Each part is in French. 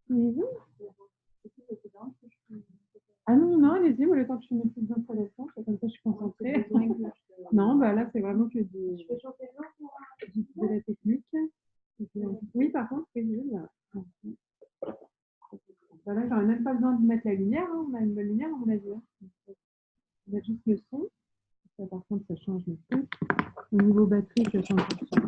Allez-y. Ah non, non, allez-y, moi, le temps que je fais mes petites installations, comme ça je suis concentrée. Non, bah là, c'est vraiment que du... de la technique. Oui, par contre, oui, là. Bah là, j'aurais même pas besoin de mettre la lumière, hein. On a une bonne lumière, à mon avis. On a juste le son. Ça, par contre, ça change le truc. Au niveau batterie, ça change le son.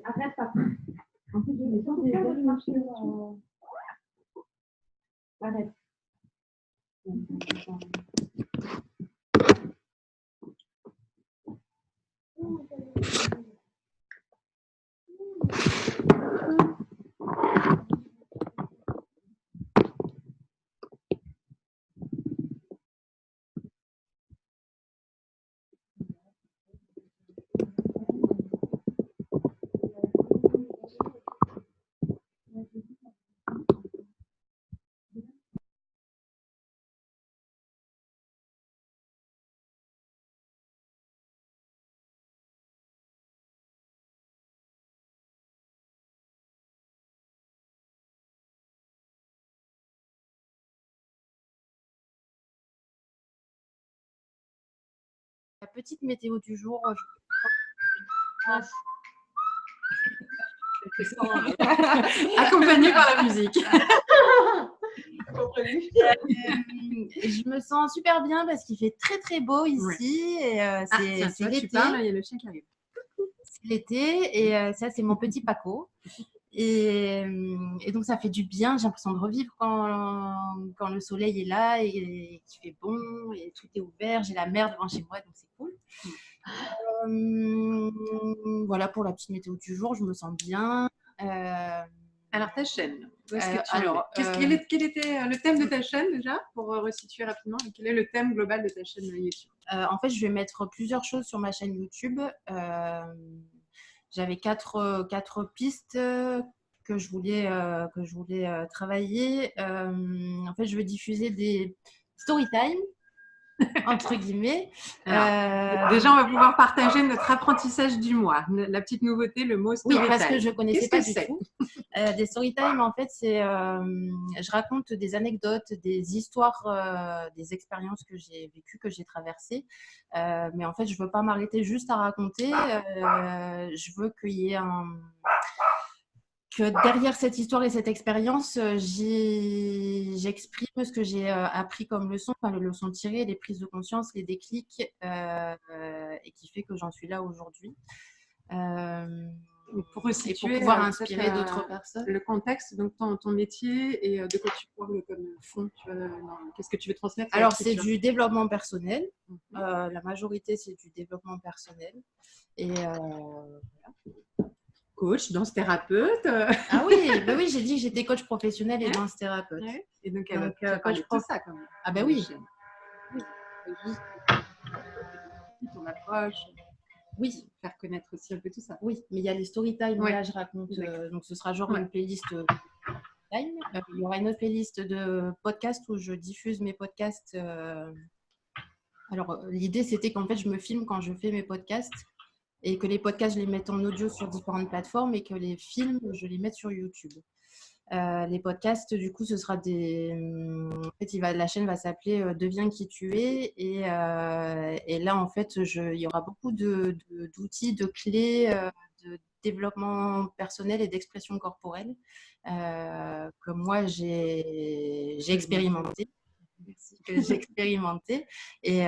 Arrête, papa. En fait, je vais changer de marcher. Arrête. La petite météo du jour. Accompagné par la musique. Je me sens super bien parce qu'il fait très très beau ici. Ouais. Et c'est l'été. Tu parles, il y a le chien qui arrive. C'est l'été et ça, c'est mon petit Paco. Et donc, ça fait du bien. J'ai l'impression de revivre quand le soleil est là et qu'il fait bon et tout est ouvert. J'ai la mer devant chez moi, donc c'est cool. Voilà pour la petite météo du jour. Je me sens bien. Alors, ta chaîne, où est-ce que tu quel était le thème de ta chaîne déjà, pour resituer rapidement? Quel est le thème global de ta chaîne YouTube? En fait, je vais mettre plusieurs choses sur ma chaîne YouTube. J'avais quatre pistes que je voulais travailler. En fait, je veux diffuser des story time, entre guillemets. Alors, déjà, on va pouvoir partager notre apprentissage du mois. La petite nouveauté, le mot story time. Oui, parce que je ne connaissais pas du tout. Des story time, en fait, c'est je raconte des anecdotes, des histoires, des expériences que j'ai vécues, que j'ai traversées. Mais en fait, je ne veux pas m'arrêter juste à raconter. Je veux qu'il y ait que derrière cette histoire et cette expérience, j'exprime ce que j'ai appris comme leçon, enfin, les leçons tirées, les prises de conscience, les déclics, et qui fait que j'en suis là aujourd'hui. Pour resituer, et pour pouvoir inspirer d'autres personnes. Le contexte, donc ton métier et de quoi tu parles comme fond, qu'est-ce que tu veux transmettre? Alors, c'est du développement personnel. La majorité, c'est du développement personnel. Et voilà. Coach, danse-thérapeute. Ah oui, bah oui, j'ai dit que j'étais coach professionnel et danse-thérapeute. Ouais. Et donc, coach prof. ça quand même. Ah ben oui. Ton approche. Oui. Faire connaître aussi un peu tout ça. Oui, mais il y a les story time, là je raconte, donc ce sera genre une playlist time. Il y aura une autre playlist de podcasts où je diffuse mes podcasts. Alors l'idée c'était qu'en fait je me filme quand je fais mes podcasts et que les podcasts je les mette en audio sur différentes plateformes et que les films je les mette sur YouTube. Les podcasts, du coup, ce sera des. En fait, la chaîne va s'appeler Deviens qui tu es. Et là, en fait, il y aura beaucoup d'outils, de clés de développement personnel et d'expression corporelle que moi, j'ai expérimenté. Que j'ai expérimenté et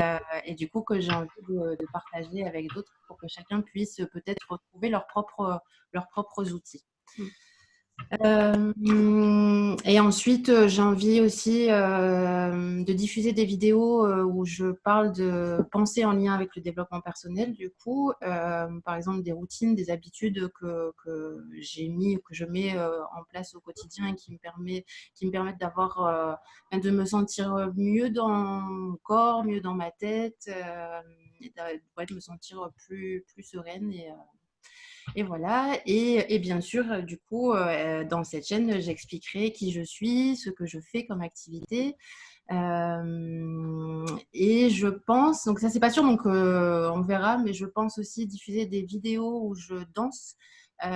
du coup que j'ai envie de partager avec d'autres pour que chacun puisse peut-être retrouver leurs propres outils. Et ensuite, j'ai envie aussi de diffuser des vidéos où je parle de pensée en lien avec le développement personnel. Du coup, par exemple, des routines, des habitudes que j'ai mis ou que je mets en place au quotidien et qui me permettent de me sentir mieux dans mon corps, mieux dans ma tête, et de me sentir plus sereine et voilà, et bien sûr, du coup, dans cette chaîne, j'expliquerai qui je suis, ce que je fais comme activité, Et je pense, donc ça c'est pas sûr, donc on verra, mais je pense aussi diffuser des vidéos où je danse, je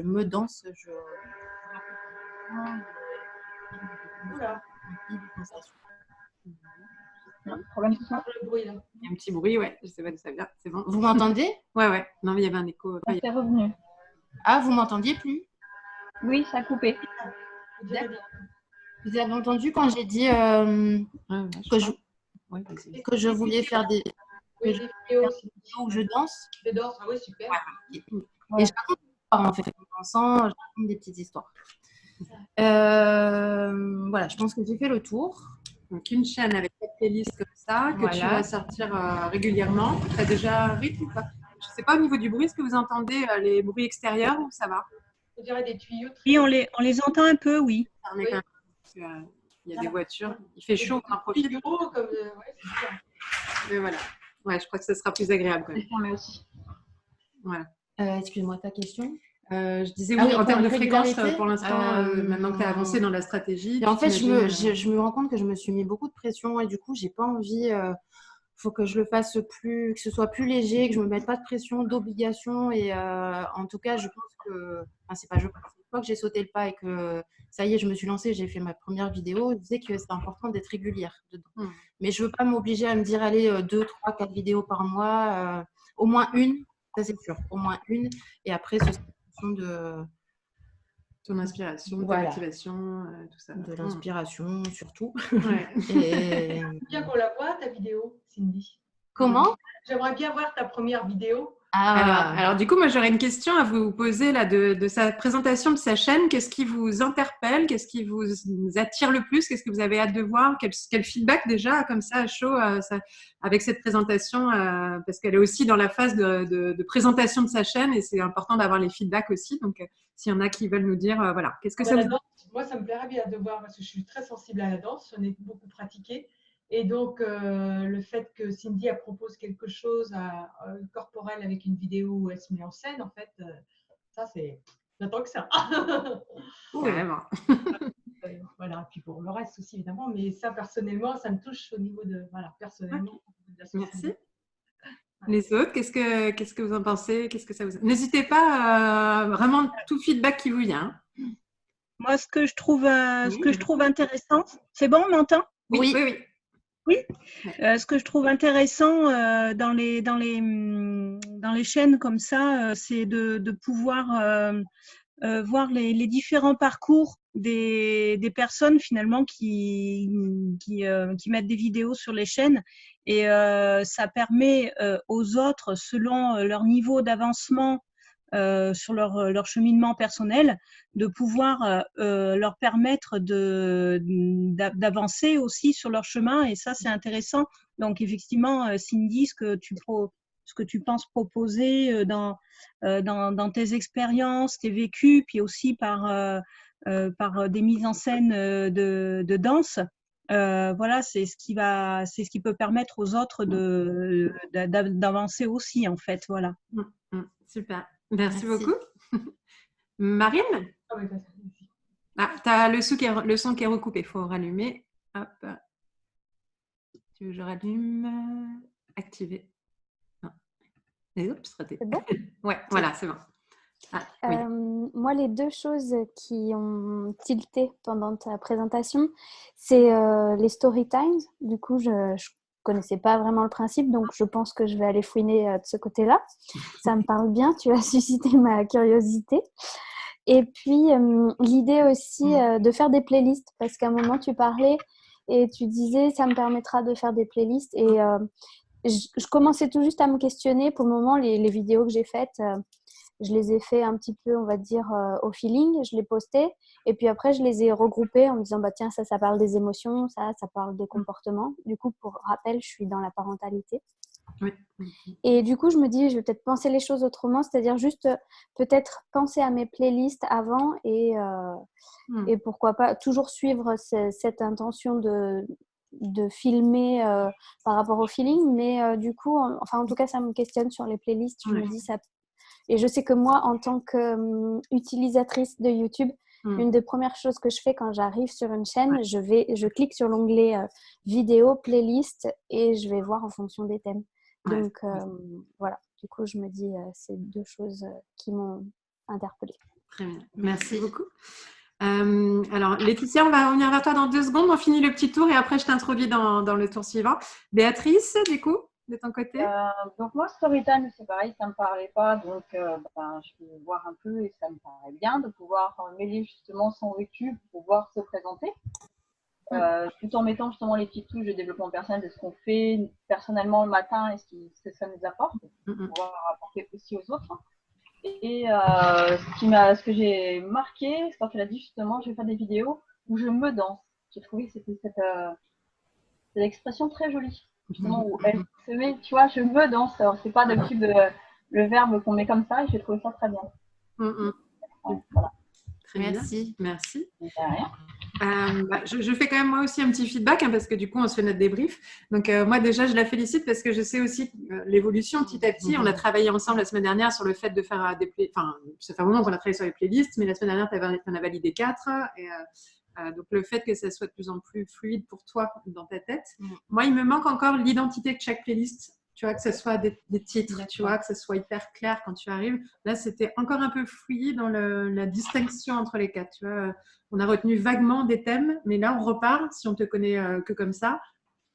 me danse, Oula. Il y a un petit bruit, ouais, je sais pas d'où ça vient, c'est bon. Vous m'entendez? Ouais, non mais il y avait un écho. C'est revenu. Ah, vous m'entendiez plus? Oui, ça a coupé. Vous avez entendu quand j'ai dit que je voulais faire des vidéos où je danse? Je danse, ah oui, super. Et je raconte des histoires, en fait. En dansant, je raconte des petites histoires. Voilà, je pense que j'ai fait le tour. Donc, une chaîne avec 4 playlists comme ça, que tu vas sortir régulièrement. Tu as déjà un rythme ou pas? Je ne sais pas, au niveau du bruit, est-ce que vous entendez les bruits extérieurs ou ça va? On dirait des tuyaux. Oui, on les entend un peu, oui. Il y a des voitures. Il fait chaud, on en profite. Mais voilà. Ouais, je crois que ce sera plus agréable quand même. Voilà. Excuse-moi, ta question? Je disais oui, en termes de fréquence, pour l'instant, maintenant que tu as avancé dans la stratégie. Et en fait, je me rends compte que je me suis mis beaucoup de pression et du coup, j'ai pas envie. Faut que je le fasse plus, que ce soit plus léger, que je me mette pas de pression, d'obligation. Et en tout cas, je pense que, enfin, c'est pas je pense, une fois que j'ai sauté le pas et que ça y est, je me suis lancée, j'ai fait ma première vidéo. Je disais que c'est important d'être régulière dedans. Mais je veux pas m'obliger à me dire allez 2, 3, 4 vidéos par mois, au moins une, ça c'est sûr, au moins une. Et après, ce sera de ton inspiration, de ta motivation, tout ça. De l'inspiration surtout. Ouais. Et... bien qu'on la voit, ta vidéo, Cindy. Comment? J'aimerais bien voir ta première vidéo. Alors, du coup, moi, j'aurais une question à vous poser là de sa présentation de sa chaîne. Qu'est-ce qui vous interpelle? Qu'est-ce qui vous attire le plus? Qu'est-ce que vous avez hâte de voir? Quel feedback déjà, comme ça, à chaud, avec cette présentation? Parce qu'elle est aussi dans la phase de présentation de sa chaîne et c'est important d'avoir les feedbacks aussi. Donc, s'il y en a qui veulent nous dire, voilà, qu'est-ce que ça vous... Moi, ça me plairait bien de voir parce que je suis très sensible à la danse. J'en ai beaucoup pratiqué. Et donc, le fait que Cindy propose quelque chose corporel avec une vidéo où elle se met en scène, en fait, ça, c'est... J'attends que ça. Carrément. Voilà, et puis pour le reste aussi, évidemment. Mais ça, personnellement, ça me touche au niveau de... Voilà, personnellement. Merci. Les autres, qu'est-ce que vous en pensez? Qu'est-ce que ça vous... N'hésitez pas, vraiment, tout feedback qui vous vient. Moi, ce que je trouve intéressant... C'est bon, on m'entend? Oui. Oui, ce que je trouve intéressant dans les chaînes comme ça, c'est de pouvoir voir les différents parcours des personnes finalement qui mettent des vidéos sur les chaînes et ça permet aux autres, selon leur niveau d'avancement sur leur cheminement personnel, de pouvoir leur permettre d'avancer aussi sur leur chemin et ça c'est intéressant. Donc effectivement Cindy, ce que tu penses proposer dans tes expériences, tes vécus, puis aussi par des mises en scène de danse, voilà, c'est ce qui peut permettre aux autres d'avancer aussi en fait, voilà. Super. Merci beaucoup. Marine? Tu as le son qui est recoupé. Il faut rallumer. Hop. Tu veux que je rallume? Activer. Non. Et oups, raté. C'est bon? Ouais, voilà, c'est bon. Oui. Moi, les deux choses qui ont tilté pendant ta présentation, c'est les story times. Du coup, je connaissais pas vraiment le principe, donc je pense que je vais aller fouiner de ce côté-là. Ça me parle bien, tu as suscité ma curiosité. Et puis, l'idée aussi de faire des playlists, parce qu'à un moment, tu parlais et tu disais, ça me permettra de faire des playlists. Et je commençais tout juste à me questionner. Pour le moment, les vidéos que j'ai faites, je les ai fait un petit peu, on va dire, au feeling. Je les postais. Et puis après, je les ai regroupés en me disant, bah, tiens, ça parle des émotions, ça parle des comportements. Du coup, pour rappel, je suis dans la parentalité. Oui. Et du coup, je me dis, je vais peut-être penser les choses autrement, c'est-à-dire juste peut-être penser à mes playlists avant et pourquoi pas toujours suivre cette intention de filmer par rapport au feeling. Mais du coup, en tout cas, ça me questionne sur les playlists. Je me dis ça. Et je sais que moi, en tant qu'utilisatrice de YouTube, Une des premières choses que je fais quand j'arrive sur une chaîne, je clique sur l'onglet vidéo, playlist et je vais voir en fonction des thèmes. Donc voilà, du coup je me dis c'est deux choses qui m'ont interpellée. Très bien, merci beaucoup. Alors Laetitia, on va revenir vers toi dans 2 secondes, on finit le petit tour et après je t'introduis dans le tour suivant. Béatrice, du coup, de ton côté? Donc moi, Storytime, c'est pareil, ça ne me parlait pas, donc je vais voir un peu et ça me paraît bien de pouvoir mêler justement son vécu pour pouvoir se présenter. Tout en mettant justement les petites touches de développement personnel de ce qu'on fait personnellement le matin et ce que ça nous apporte, pour pouvoir apporter aussi aux autres. Et ce que j'ai marqué, c'est quand elle a dit justement, je vais faire des vidéos où je me danse. J'ai trouvé que c'était cette expression très jolie, justement, où elle se met, tu vois, je me danse. Alors, c'est pas d'habitude le verbe qu'on met comme ça, et j'ai trouvé ça très bien. Voilà. Très merci. Bien. Merci. Je fais quand même moi aussi un petit feedback parce que du coup on se fait notre débrief. Donc moi déjà je la félicite parce que je sais aussi l'évolution petit à petit. On a travaillé ensemble la semaine dernière sur le fait de faire des ça fait un moment qu'on a travaillé sur les playlists, mais la semaine dernière tu en as validé 4 et donc le fait que ça soit de plus en plus fluide pour toi dans ta tête. Moi il me manque encore l'identité de chaque playlist. Tu vois, que ce soit des titres, tu vois, que ce soit hyper clair quand tu arrives. Là, c'était encore un peu fouillé dans la distinction entre les 4. Tu vois, on a retenu vaguement des thèmes, mais là, on repart. Si on te connaît que comme ça,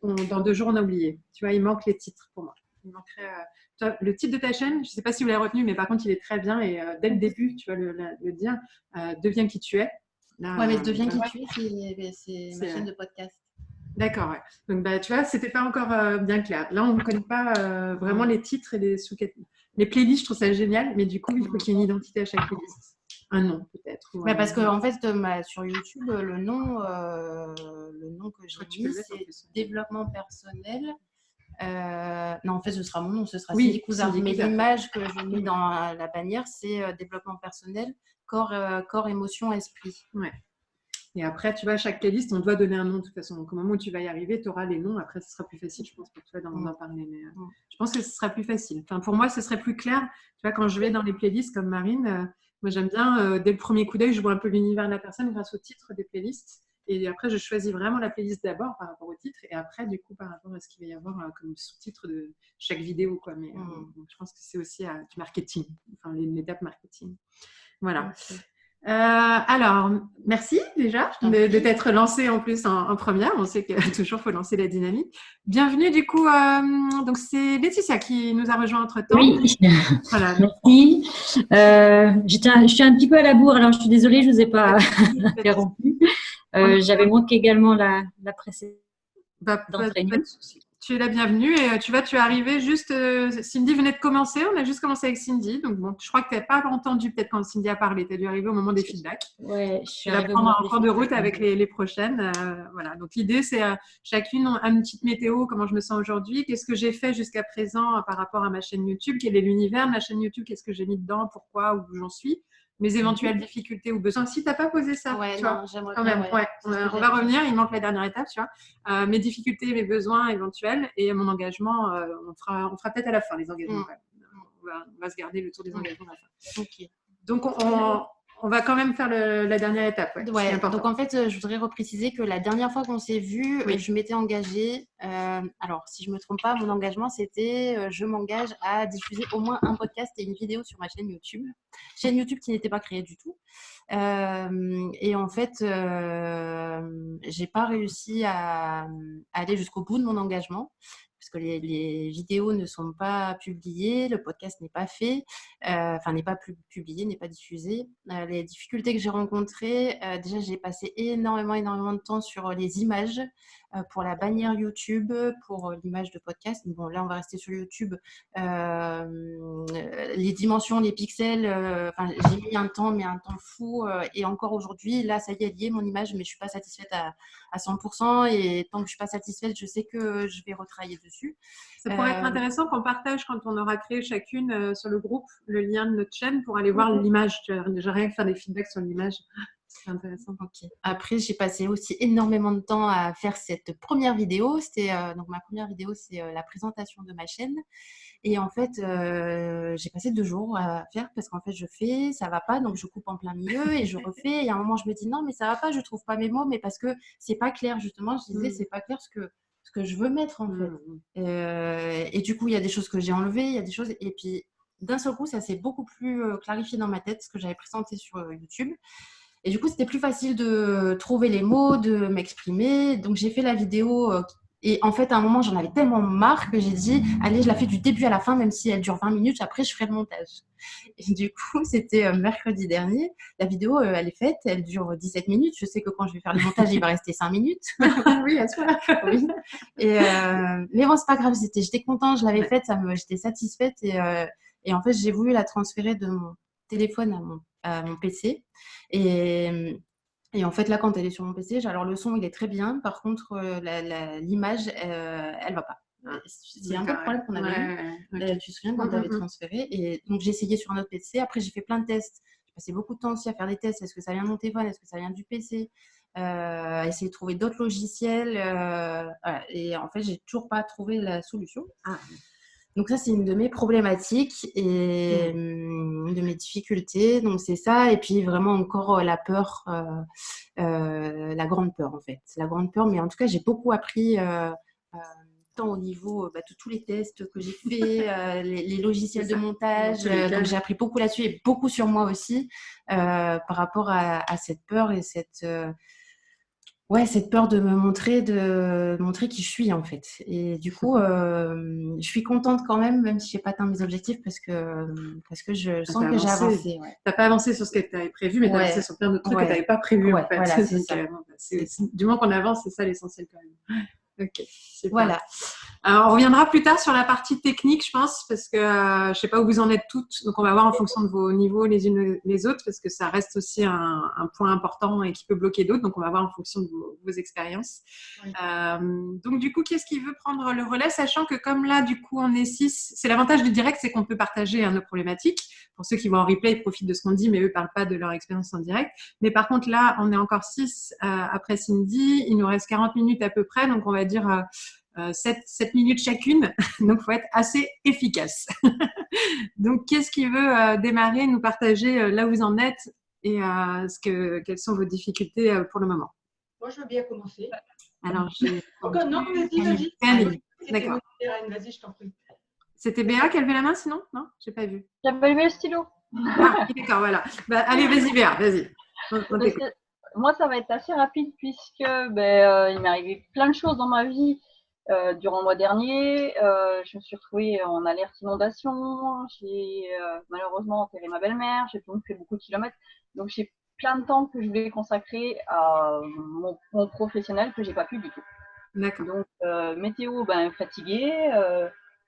dans 2 jours, on a oublié. Tu vois, il manque les titres pour moi. Il manquerait, toi, le titre de ta chaîne, je ne sais pas si vous l'avez retenu, mais par contre, il est très bien. Et dès le début, tu vas le dire, deviens qui tu es. Là, mais deviens qui tu es, c'est ma chaîne de podcast. D'accord, ouais. Donc, tu vois, c'était pas encore bien clair. Là, on ne connaît pas vraiment les titres et les sous-catégories. Les playlists, je trouve ça génial, mais du coup, il faut qu'il y ait une identité à chaque playlist. Un nom, peut-être. Parce que, en fait, sur YouTube, le nom que j'ai mis, c'est développement personnel. Non, en fait, ce sera mon nom, ce sera Cindy Cousin. Mais l'image que je mets dans la bannière, c'est développement personnel, corps, émotion, esprit. Ouais. Et après, tu vois, chaque playlist, on doit donner un nom de toute façon. Donc, au moment où tu vas y arriver, tu auras les noms. Après, ce sera plus facile, je pense, pour toi d'en parler. Mais je pense que ce sera plus facile. Enfin, pour moi, ce serait plus clair. Tu vois, quand je vais dans les playlists comme Marine, moi, j'aime bien, dès le premier coup d'œil, je vois un peu l'univers de la personne grâce au titre des playlists. Et après, je choisis vraiment la playlist d'abord par rapport au titre. Et après, du coup, par rapport à ce qu'il va y avoir comme sous-titre de chaque vidéo, quoi. Mais donc, je pense que c'est aussi du marketing. Enfin, l'étape marketing. Voilà. Okay. Alors, merci déjà de t'être lancée en plus en première. On sait que toujours faut lancer la dynamique. Bienvenue du coup. Donc c'est Laetitia qui nous a rejoint entre-temps. Oui, voilà. Merci. Je suis un petit peu à la bourre, alors je suis désolée, je ne vous ai pas interrompu. J'avais manqué également la précédente réunion. Tu es la bienvenue et tu es arrivée juste. Cindy venait de commencer, on a juste commencé avec Cindy. Donc, bon, je crois que tu n'as pas entendu peut-être quand Cindy a parlé. Tu as dû arriver au moment des feedbacks. Oui, je suis tu vas prendre en cours de route avec les prochaines. Voilà. Donc, l'idée, c'est chacune a une petite météo, comment je me sens aujourd'hui, qu'est-ce que j'ai fait jusqu'à présent par rapport à ma chaîne YouTube, quel est l'univers de ma chaîne YouTube, qu'est-ce que j'ai mis dedans, pourquoi, où j'en suis. Mes éventuelles difficultés ou besoins. Si tu n'as pas posé ça, tu vois, quand même. On va revenir, il manque la dernière étape, tu vois. Mes difficultés, mes besoins éventuels et mon engagement, on fera peut-être à la fin les engagements. On va se garder le tour des engagements à la fin. Okay. Donc, on va quand même faire la dernière étape. Donc, en fait, je voudrais repréciser que la dernière fois qu'on s'est vu, je m'étais engagée. Alors, si je ne me trompe pas, mon engagement, c'était je m'engage à diffuser au moins un podcast et une vidéo sur ma chaîne YouTube. Chaîne YouTube qui n'était pas créée du tout. Et en fait, je n'ai pas réussi à aller jusqu'au bout de mon engagement. Parce que les vidéos ne sont pas publiées, le podcast n'est pas fait, n'est pas publié, n'est pas diffusé. Les difficultés que j'ai rencontrées, déjà j'ai passé énormément de temps sur les images pour la bannière YouTube, pour l'image de podcast. Bon, là on va rester sur YouTube. Les dimensions, les pixels, j'ai mis un temps fou. Et encore aujourd'hui, là ça y est, lié mon image, mais je ne suis pas satisfaite à 100%. Et tant que je ne suis pas satisfaite, je sais que je vais retravailler dessus. Ça pourrait être intéressant qu'on partage quand on aura créé chacune sur le groupe le lien de notre chaîne pour aller voir l'image. Déjà rien que faire des feedbacks sur l'image. C'est intéressant. Okay. Après, j'ai passé aussi énormément de temps à faire cette première vidéo. Donc ma première vidéo, c'est la présentation de ma chaîne. Et en fait, j'ai passé 2 jours à faire parce qu'en fait, je fais, ça va pas, donc je coupe en plein milieu et je refais. Et à un moment, je me dis non, mais ça va pas, je trouve pas mes mots, mais parce que c'est pas clair, justement. Je disais, c'est pas clair ce que je veux mettre, en fait. Et du coup, il y a des choses que j'ai enlevées, il y a des choses. Et puis, d'un seul coup, ça s'est beaucoup plus clarifié dans ma tête, ce que j'avais présenté sur YouTube. Et du coup, c'était plus facile de trouver les mots, de m'exprimer. Donc, j'ai fait la vidéo. Et en fait, à un moment, j'en avais tellement marre que j'ai dit, allez, je la fais du début à la fin, même si elle dure 20 minutes. Après, je ferai le montage. Et du coup, c'était mercredi dernier. La vidéo, elle est faite. Elle dure 17 minutes. Je sais que quand je vais faire le montage, il va rester 5 minutes. Oui, à ce moment-là. Oui. Mais bon, c'est pas grave. J'étais contente. Je l'avais faite. J'étais satisfaite. Et en fait, j'ai voulu la transférer de mon téléphone à mon PC. Et en fait, là, quand elle est sur mon PC, alors le son, il est très bien. Par contre, l'image, elle va pas. C'est un peu le problème qu'on avait eu. Tu te souviens quand tu avais transféré. Et donc, j'ai essayé sur un autre PC. Après, j'ai fait plein de tests. J'ai passé beaucoup de temps aussi à faire des tests. Est-ce que ça vient de mon téléphone? Est-ce que ça vient du PC? Essayer de trouver d'autres logiciels. Voilà. Et en fait, j'ai toujours pas trouvé la solution. Donc ça, c'est une de mes problématiques et de mes difficultés. Donc c'est ça. Et puis vraiment encore la peur, la grande peur en fait. La grande peur, mais en tout cas, j'ai beaucoup appris tant au niveau de tous les tests que j'ai fait, les logiciels de montage. Donc j'ai appris beaucoup là-dessus et beaucoup sur moi aussi par rapport à cette peur et cette peur de me montrer, qui je suis en fait. Et du coup, je suis contente quand même si je n'ai pas atteint mes objectifs parce que je sens que j'ai avancé. Tu n'as pas avancé sur ce que tu avais prévu, mais tu as avancé sur plein d'autres trucs que tu n'avais pas prévu en fait. Voilà, c'est ça. Du moment qu'on avance, c'est ça l'essentiel quand même. Ok, super. Voilà. Alors, on reviendra plus tard sur la partie technique, je pense, parce que je ne sais pas où vous en êtes toutes. Donc, on va voir en fonction de vos niveaux les unes les autres, parce que ça reste aussi un point important et qui peut bloquer d'autres. Donc, on va voir en fonction de vos expériences. Oui. Donc, du coup, qu'est-ce qui veut prendre le relais, sachant que comme là, du coup, on est 6. C'est l'avantage du direct, c'est qu'on peut partager nos problématiques. Pour ceux qui vont en replay, ils profitent de ce qu'on dit, mais eux ne parlent pas de leur expérience en direct. Mais par contre, là, on est encore 6 après Cindy. Il nous reste 40 minutes à peu près. Donc, on va dire 7 minutes chacune. Donc, il faut être assez efficace. Donc, qu'est-ce qui veut démarrer, nous partager là où vous en êtes et quelles sont vos difficultés pour le moment? Moi, je veux bien commencer. Alors, non, vas-y. D'accord. Vas-y, je t'en prie. C'était Béa qui a levé la main, sinon? Non, je n'ai pas vu. J'avais levé le stylo. Ah, d'accord, voilà. Allez, vas-y Béa, vas-y. Moi, ça va être assez rapide puisque il m'est arrivé plein de choses dans ma vie. Durant le mois dernier, je me suis retrouvée en alerte inondation. J'ai malheureusement enterré ma belle-mère. J'ai donc fait beaucoup de kilomètres. Donc, j'ai plein de temps que je voulais consacrer à mon professionnel que j'ai pas pu du tout. D'accord. Donc, météo, fatiguée.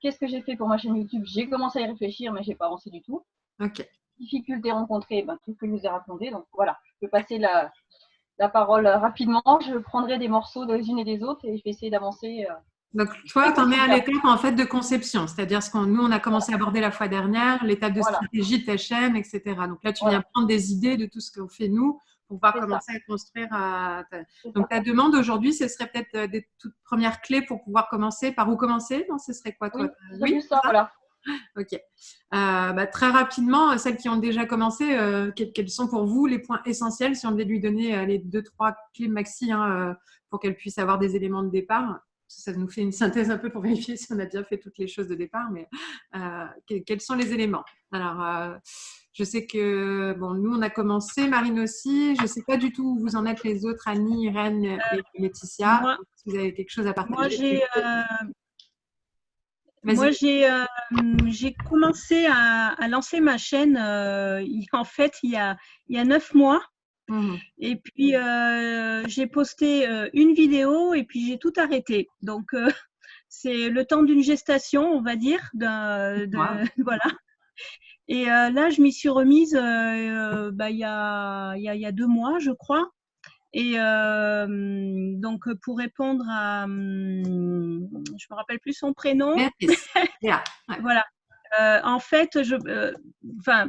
Qu'est-ce que j'ai fait pour ma chaîne YouTube? J'ai commencé à y réfléchir, mais j'ai pas avancé du tout. Ok. Difficultés rencontrées, tout ce que je vous ai raconté. Donc, voilà, je peux passer la parole rapidement. Je prendrai des morceaux des unes et des autres et je vais essayer d'avancer. Donc, toi, tu en es à l'étape en fait de conception, c'est-à-dire nous, on a commencé à aborder la fois dernière, l'étape de stratégie de ta chaîne, etc. Donc là, tu viens prendre des idées de tout ce qu'on fait nous pour pouvoir commencer à construire. Donc, ta demande aujourd'hui, ce serait peut-être des toutes premières clés pour pouvoir commencer. Par où commencer? Non, ce serait quoi, toi? Oui, ça, voilà. Ok. Très rapidement, celles qui ont déjà commencé, quels sont pour vous les points essentiels si on devait lui donner les 2-3 clés maxi pour qu'elle puisse avoir des éléments de départ? Ça nous fait une synthèse un peu pour vérifier si on a bien fait toutes les choses de départ, mais quels sont les éléments? Alors, je sais que nous, on a commencé, Marine aussi. Je ne sais pas du tout où vous en êtes les autres, Annie, Irène et Laetitia. Si vous avez quelque chose à partager. Moi, j'ai commencé à lancer ma chaîne en fait il y a 9 mois. Et puis, j'ai posté une vidéo et puis j'ai tout arrêté. Donc, c'est le temps d'une gestation, on va dire. Voilà. Et là, je m'y suis remise il y a 2 mois, je crois. Et donc, pour répondre à… je me rappelle plus son prénom. Voilà. En fait,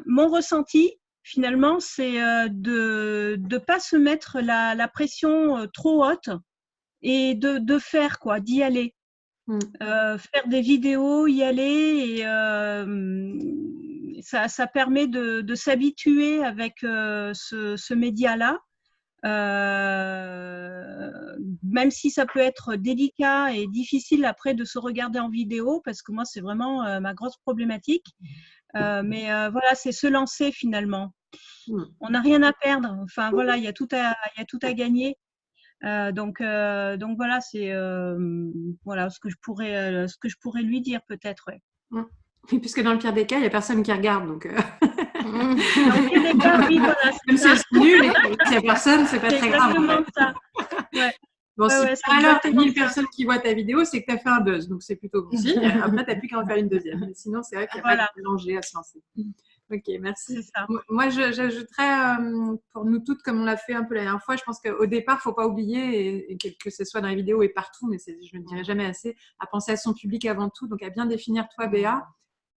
mon ressenti, finalement, c'est de ne pas se mettre la pression trop haute et de faire, d'y aller. faire des vidéos, y aller, et ça permet de s'habituer avec ce média-là. Même si ça peut être délicat et difficile après de se regarder en vidéo, parce que moi, c'est vraiment ma grosse problématique. Mais voilà, c'est se lancer finalement. On n'a rien à perdre. Enfin, voilà, il y a tout à gagner. Donc voilà, c'est voilà ce que je pourrais lui dire peut-être. Ouais. Oui, puisque dans le pire des cas, il n'y a personne qui regarde. Donc, dans le pire des cas, oui, voilà. Même si c'est nul et qu'il n'y a personne, c'est pas très grave. C'est exactement ça. Ouais. Bon, si par alors tu as 1000 personnes qui voient ta vidéo, c'est que tu as fait un buzz. Donc, c'est plutôt bon signe. Après, tu n'as plus qu'à en faire une deuxième. Mais sinon, c'est vrai qu'il n'y a pas de danger à se lancer. Ok, merci. Ça. Moi, j'ajouterais pour nous toutes, comme on l'a fait un peu la dernière fois, je pense qu'au départ, il ne faut pas oublier, et que ce soit dans les vidéos et partout, mais je ne le dirai jamais assez, à penser à son public avant tout. Donc, à bien définir toi, Béa,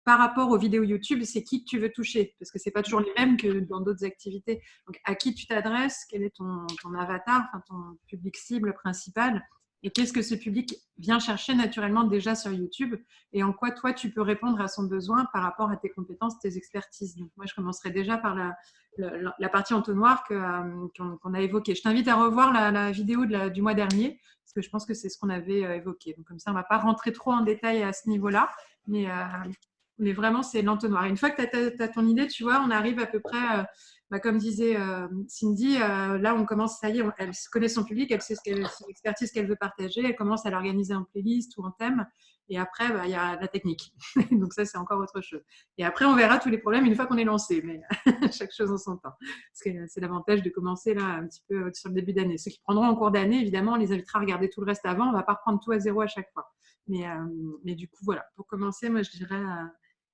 par rapport aux vidéos YouTube, c'est qui que tu veux toucher, parce que ce n'est pas toujours les mêmes que dans d'autres activités. Donc, à qui tu t'adresses, quel est ton avatar, enfin, ton public cible principal, et qu'est-ce que ce public vient chercher naturellement déjà sur YouTube, et en quoi toi, tu peux répondre à son besoin par rapport à tes compétences, tes expertises. Donc, moi, je commencerai déjà par la partie entonnoir qu'on a évoquée. Je t'invite à revoir la vidéo du mois dernier, parce que je pense que c'est ce qu'on avait évoqué. Donc, comme ça, on ne va pas rentrer trop en détail à ce niveau-là, mais vraiment, c'est l'entonnoir. Une fois que tu as ton idée, tu vois, on arrive à peu près, comme disait Cindy, là, on commence, ça y est, elle connaît son public, elle sait son expertise qu'elle veut partager, elle commence à l'organiser en playlist ou en thème. Et après, il y a la technique. Donc ça, c'est encore autre chose. Et après, on verra tous les problèmes une fois qu'on est lancé. Mais chaque chose en son temps. Parce que c'est l'avantage de commencer là un petit peu sur le début d'année. Ceux qui prendront en cours d'année, évidemment, on les invitera à regarder tout le reste avant. On ne va pas reprendre tout à zéro à chaque fois. Mais du coup, voilà. Pour commencer, moi, je dirais,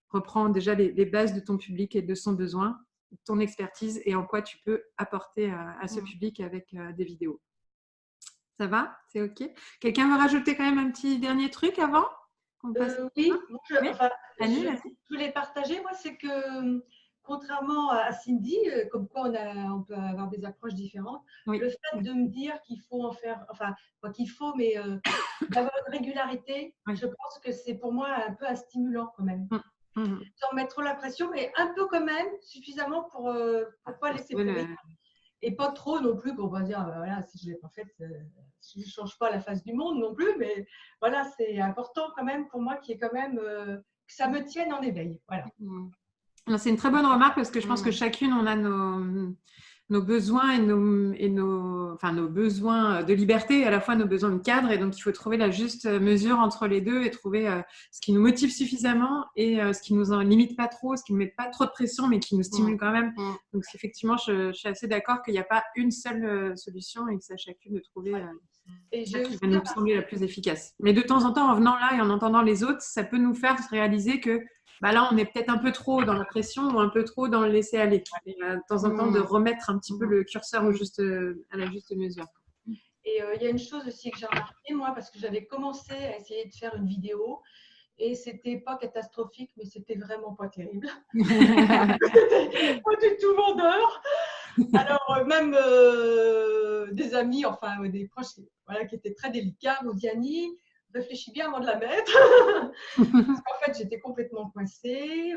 reprends déjà les bases de ton public et de son besoin, ton expertise et en quoi tu peux apporter à ce public avec des vidéos. Ça va? C'est OK? Quelqu'un veut rajouter quand même un petit dernier truc avant? Oui, Annie, je voulais partager, moi, c'est que contrairement à Cindy, comme quoi on peut avoir des approches différentes, le fait de me dire qu'il faut en faire, enfin, pas qu'il faut, mais d'avoir une régularité, je pense que c'est pour moi un peu un stimulant quand même. Sans mettre trop la pression, mais un peu quand même, suffisamment pour ne pas laisser courir. Et pas trop non plus pour pas dire, voilà, si je ne l'ai pas faite, je ne change pas la face du monde non plus, mais voilà, c'est important quand même pour moi qu'il y ait quand même, que ça me tienne en éveil. Voilà. C'est une très bonne remarque parce que je pense que chacune, on a nos besoins et nos besoins de liberté, à la fois nos besoins de cadre, et donc il faut trouver la juste mesure entre les deux et trouver ce qui nous motive suffisamment et ce qui nous en limite pas trop, ce qui ne met pas trop de pression mais qui nous stimule quand même. Donc effectivement, je suis assez d'accord qu'il n'y a pas une seule solution et que c'est à chacune de trouver celle qui va nous sembler la plus efficace. Mais de temps en temps, en venant là et en entendant les autres, ça peut nous faire réaliser que là, on est peut-être un peu trop dans la pression ou un peu trop dans le laisser-aller. Et de temps en temps, de remettre un petit peu le curseur à la juste mesure. Et il y a une chose aussi que j'ai remarqué, moi, parce que j'avais commencé à essayer de faire une vidéo et c'était pas catastrophique, mais c'était vraiment pas terrible. C'était pas du tout vendeur. Alors, même des amis, enfin des proches qui étaient très délicats, m'ont dit, Annie, réfléchis bien avant de la mettre. Parce qu'en fait, j'étais complètement coincée.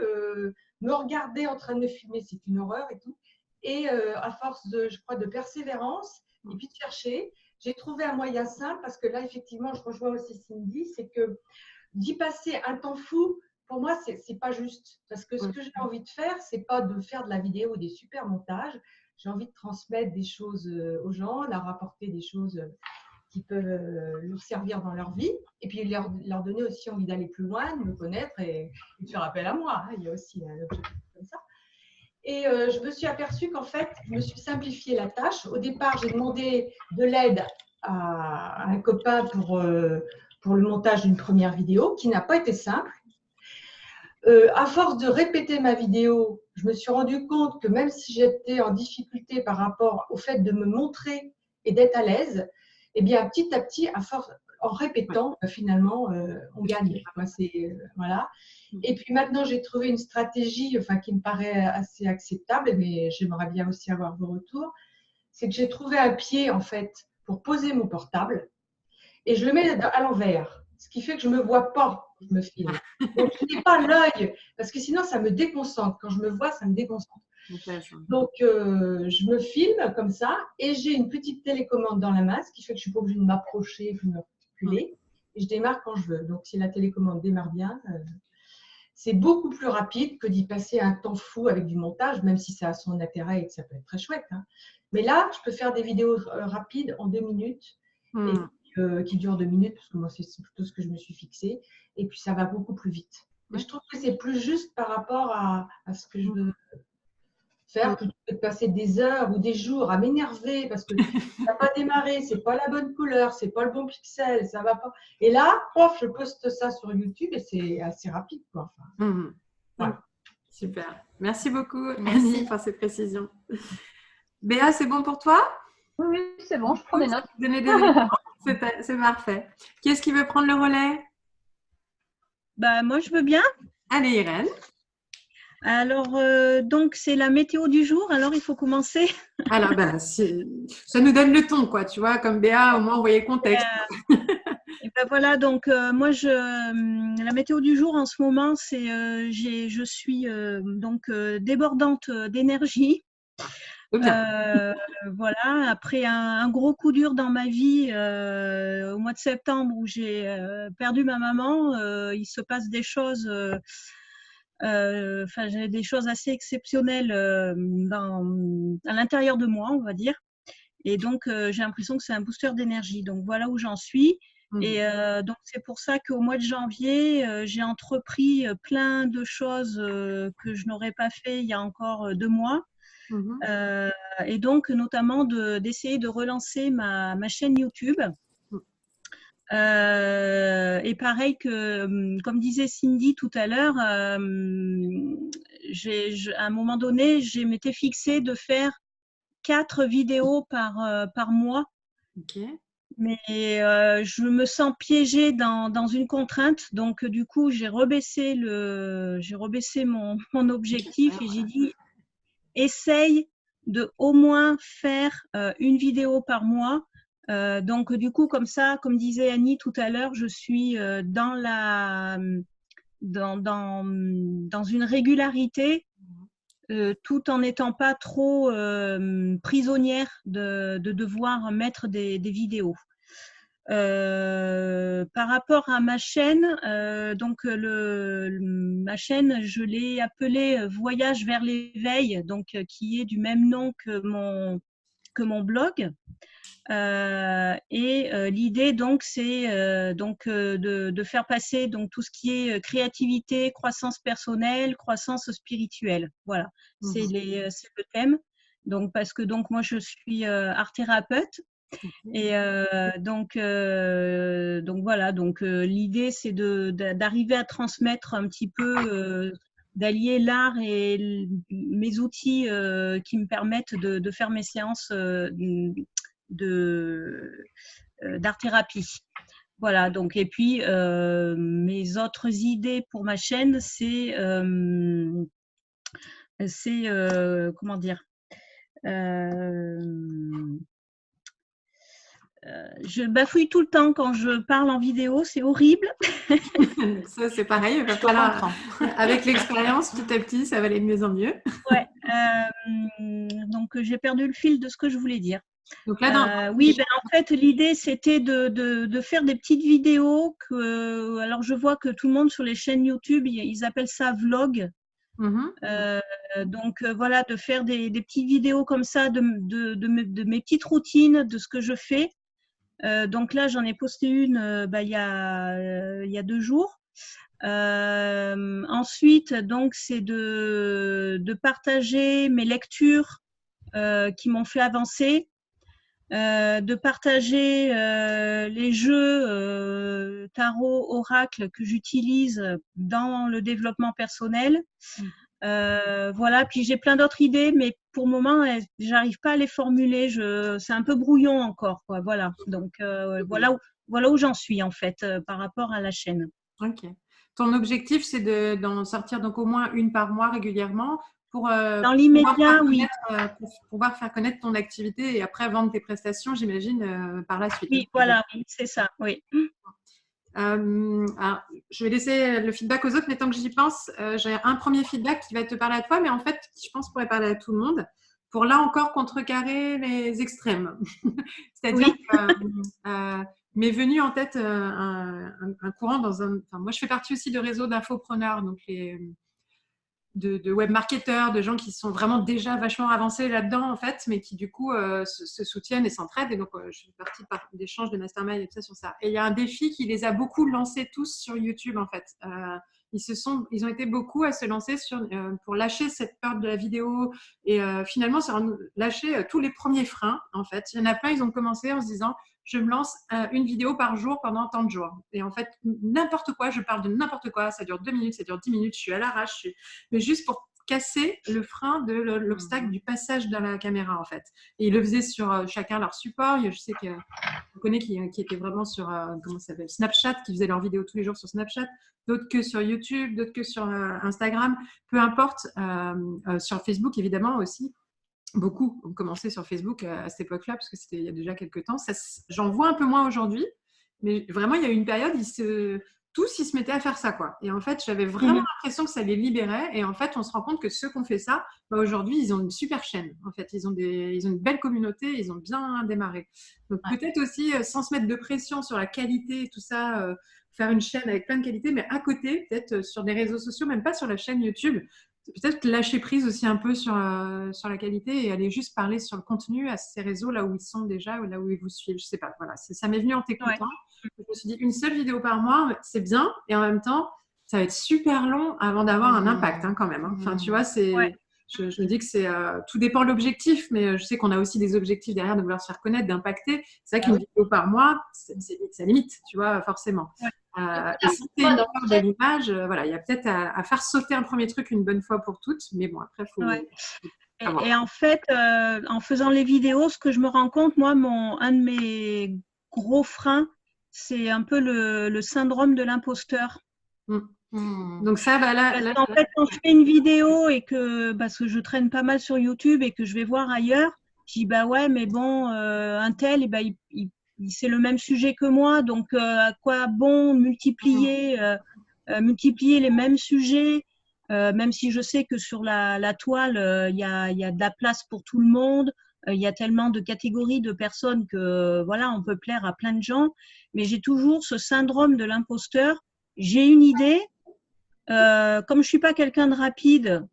Me regarder en train de me filmer, c'est une horreur et tout. Et à force de persévérance et puis de chercher, j'ai trouvé un moyen simple parce que là, effectivement, je rejoins aussi Cindy, c'est que d'y passer un temps fou, pour moi, c'est pas juste. Parce que ce que j'ai envie de faire, c'est pas de faire de la vidéo ou des super montages. J'ai envie de transmettre des choses aux gens, leur apporter des choses qui peuvent leur servir dans leur vie, et puis leur donner aussi envie d'aller plus loin, de me connaître et de faire appel à moi. Il y a aussi un objectif comme ça. Et je me suis aperçue qu'en fait, je me suis simplifié la tâche. Au départ, j'ai demandé de l'aide à un copain pour le montage d'une première vidéo, qui n'a pas été simple. À force de répéter ma vidéo, je me suis rendu compte que même si j'étais en difficulté par rapport au fait de me montrer et d'être à l'aise, eh bien, petit à petit, à force, en répétant, finalement, on gagne. Voilà. Et puis maintenant, j'ai trouvé une stratégie qui me paraît assez acceptable, mais j'aimerais bien aussi avoir vos retours. C'est que j'ai trouvé un pied, en fait, pour poser mon portable et je le mets à l'envers. ce qui fait que je ne me vois pas quand je me filme. Donc, je n'ai pas l'œil, parce que sinon, ça me déconcentre. Quand je me vois, ça me déconcentre. Donc, je me filme comme ça et j'ai une petite télécommande dans la main, ce qui fait que je ne suis pas obligée de m'approcher, de me reculer. Et je démarre quand je veux. Donc, si la télécommande démarre bien, c'est beaucoup plus rapide que d'y passer un temps fou avec du montage, même si ça a son intérêt et que ça peut être très chouette. Hein. Mais là, je peux faire des vidéos rapides en 2 minutes, et, qui durent 2 minutes, parce que moi, c'est plutôt ce que je me suis fixé. Et puis, ça va beaucoup plus vite. Et je trouve que c'est plus juste par rapport à ce que je veux faire, plutôt que de passer des heures ou des jours à m'énerver parce que ça n'a pas démarré, c'est pas la bonne couleur, c'est pas le bon pixel, ça va pas. Et là, je poste ça sur YouTube et c'est assez rapide, quoi. Enfin, voilà. Super. Merci beaucoup, Annie, pour ces précisions. Béa, c'est bon pour toi? Oui, c'est bon, je prends des notes. C'est parfait. Qui est-ce qui veut prendre le relais? Moi, je veux bien. Allez, Irène. Alors, donc, c'est la météo du jour. Alors, il faut commencer. Alors, ça nous donne le ton, quoi. Tu vois, comme Béa, au moins, on voyait le contexte. Et voilà, donc, moi, la météo du jour, en ce moment, c'est je suis donc débordante d'énergie. Voilà, après un gros coup dur dans ma vie au mois de septembre où j'ai perdu ma maman, il se passe des choses, j'ai des choses assez exceptionnelles à l'intérieur de moi, on va dire. Et donc, j'ai l'impression que c'est un booster d'énergie. Donc, voilà où j'en suis. Et donc, c'est pour ça qu'au mois de janvier, j'ai entrepris plein de choses que je n'aurais pas fait il y a encore 2 mois. Et donc, notamment d'essayer de relancer ma chaîne YouTube. Et pareil que, comme disait Cindy tout à l'heure, à un moment donné, je m'étais fixée de faire 4 vidéos par mois. Mais je me sens piégée dans une contrainte. Donc, du coup, j'ai rebaissé mon objectif et j'ai dit, essaye de au moins faire une vidéo par mois. Donc, du coup, comme ça, comme disait Annie tout à l'heure, je suis dans une régularité tout en n'étant pas trop prisonnière de devoir mettre des vidéos. Par rapport à ma chaîne, donc ma chaîne, je l'ai appelée Voyage vers l'éveil, donc qui est du même nom que mon blog. Et l'idée donc c'est de faire passer donc tout ce qui est créativité, croissance personnelle, croissance spirituelle. Voilà, c'est le thème. Donc parce que donc moi je suis art thérapeute. Et donc voilà, donc l'idée c'est d'arriver à transmettre un petit peu, d'allier l'art et mes outils qui me permettent de faire mes séances d'art thérapie. Voilà, donc et puis mes autres idées pour ma chaîne, c'est comment dire, je bafouille tout le temps quand je parle en vidéo, c'est horrible. Ça, c'est pareil. Il va falloir, avec l'expérience, petit à petit, ça va aller de mieux en mieux. Ouais. Donc, j'ai perdu le fil de ce que je voulais dire. Donc là, oui, en fait, l'idée, c'était de faire des petites vidéos. Alors, je vois que tout le monde sur les chaînes YouTube, ils appellent ça vlog. Donc, voilà, de faire des petites vidéos comme ça de mes petites routines, de ce que je fais. Donc là, j'en ai posté une il y a 2 jours. Ensuite, donc, c'est de partager mes lectures qui m'ont fait avancer, de partager les jeux tarot, oracle que j'utilise dans le développement personnel. Voilà, puis j'ai plein d'autres idées, mais pour le moment, j'arrive pas à les formuler. C'est un peu brouillon encore, quoi. Voilà. Donc voilà où j'en suis en fait par rapport à la chaîne. Ok. Ton objectif, c'est d'en sortir donc au moins une par mois régulièrement pour dans l'immédiat, oui. Pour pouvoir faire connaître ton activité et après vendre tes prestations, j'imagine par la suite. Oui, voilà, oui, c'est ça, oui. Alors, je vais laisser le feedback aux autres, mais tant que j'y pense, j'ai un premier feedback qui va te parler à toi, mais en fait, qui, je pense, pourrait parler à tout le monde, pour là encore contrecarrer les extrêmes. C'est-à-dire que m'est venu en tête un courant dans un… Enfin, moi, je fais partie aussi de réseaux d'infopreneurs, donc de web marketeurs, de gens qui sont vraiment déjà vachement avancés là-dedans, en fait, mais qui, du coup, se soutiennent et s'entraident. Et donc, je fais partie d'échanges de mastermind et tout ça sur ça. Et il y a un défi qui les a beaucoup lancés tous sur YouTube, en fait. Ils ont été beaucoup à se lancer pour lâcher cette peur de la vidéo et finalement lâcher tous les premiers freins, en fait. Il y en a plein, ils ont commencé en se disant je me lance une vidéo par jour pendant tant de jours. Et en fait, n'importe quoi, je parle de n'importe quoi, ça dure 2 minutes, ça dure 10 minutes, je suis à l'arrache, mais juste pour casser le frein de l'obstacle du passage dans la caméra, en fait. Et ils le faisaient sur chacun leur support. Je sais qu'on connaît qui était vraiment sur comment ça s'appelle, Snapchat, qui faisaient leurs vidéos tous les jours sur Snapchat, d'autres que sur YouTube, d'autres que sur Instagram, peu importe, sur Facebook évidemment aussi. Beaucoup ont commencé sur Facebook à cette époque-là, parce que c'était il y a déjà quelques temps. J'en vois un peu moins aujourd'hui, mais vraiment, il y a eu une période, tous ils se mettaient à faire ça, quoi. Et en fait, j'avais vraiment l'impression que ça les libérait. Et en fait, on se rend compte que ceux qui ont fait ça, aujourd'hui, ils ont une super chaîne. En fait, ils ont une belle communauté, ils ont bien démarré. Donc peut-être aussi, sans se mettre de pression sur la qualité et tout ça, faire une chaîne avec plein de qualités, mais à côté, peut-être sur des réseaux sociaux, même pas sur la chaîne YouTube, peut-être lâcher prise aussi un peu sur la qualité et aller juste parler sur le contenu à ces réseaux là où ils sont déjà ou là où ils vous suivent. Je sais pas, voilà, ça m'est venu en t'écoutant. Je me suis dit une seule vidéo par mois, c'est bien, et en même temps, ça va être super long avant d'avoir un impact, quand même. Enfin, tu vois, je me dis que tout dépend de l'objectif, mais je sais qu'on a aussi des objectifs derrière de vouloir se faire connaître, d'impacter. C'est vrai qu'une vidéo par mois, ça limite, tu vois, forcément. Et si c'est une histoire de l'image, voilà, il y a peut-être à faire sauter un premier truc une bonne fois pour toutes, mais bon, après, il faut… Et en fait, en faisant les vidéos, ce que je me rends compte, moi, un de mes gros freins, c'est un peu le syndrome de l'imposteur. Donc ça, en fait, quand je fais une vidéo et parce que je traîne pas mal sur YouTube et que je vais voir ailleurs, je dis bah ouais, mais bon, un tel, c'est le même sujet que moi, donc à quoi bon multiplier les mêmes sujets, même si je sais que sur la toile, il y a de la place pour tout le monde, il y a tellement de catégories de personnes que voilà, on peut plaire à plein de gens, mais j'ai toujours ce syndrome de l'imposteur. J'ai une idée, comme je suis pas quelqu'un de rapide,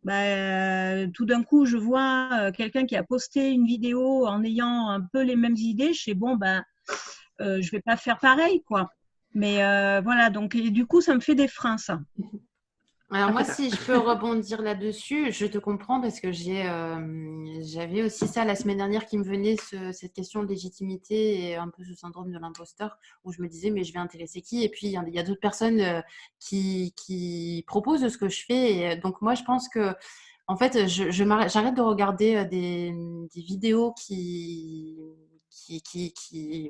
tout d'un coup je vois quelqu'un qui a posté une vidéo en ayant un peu les mêmes idées, je sais bon je vais pas faire pareil, quoi. Mais voilà, donc et du coup ça me fait des freins, ça. Alors moi, si je peux rebondir là-dessus, je te comprends parce que j'avais aussi ça la semaine dernière qui me venait, cette question de légitimité et un peu ce syndrome de l'imposteur où je me disais mais je vais intéresser qui? Et puis il y a d'autres personnes qui proposent ce que je fais. Et donc moi, je pense que en fait, j'arrête de regarder des vidéos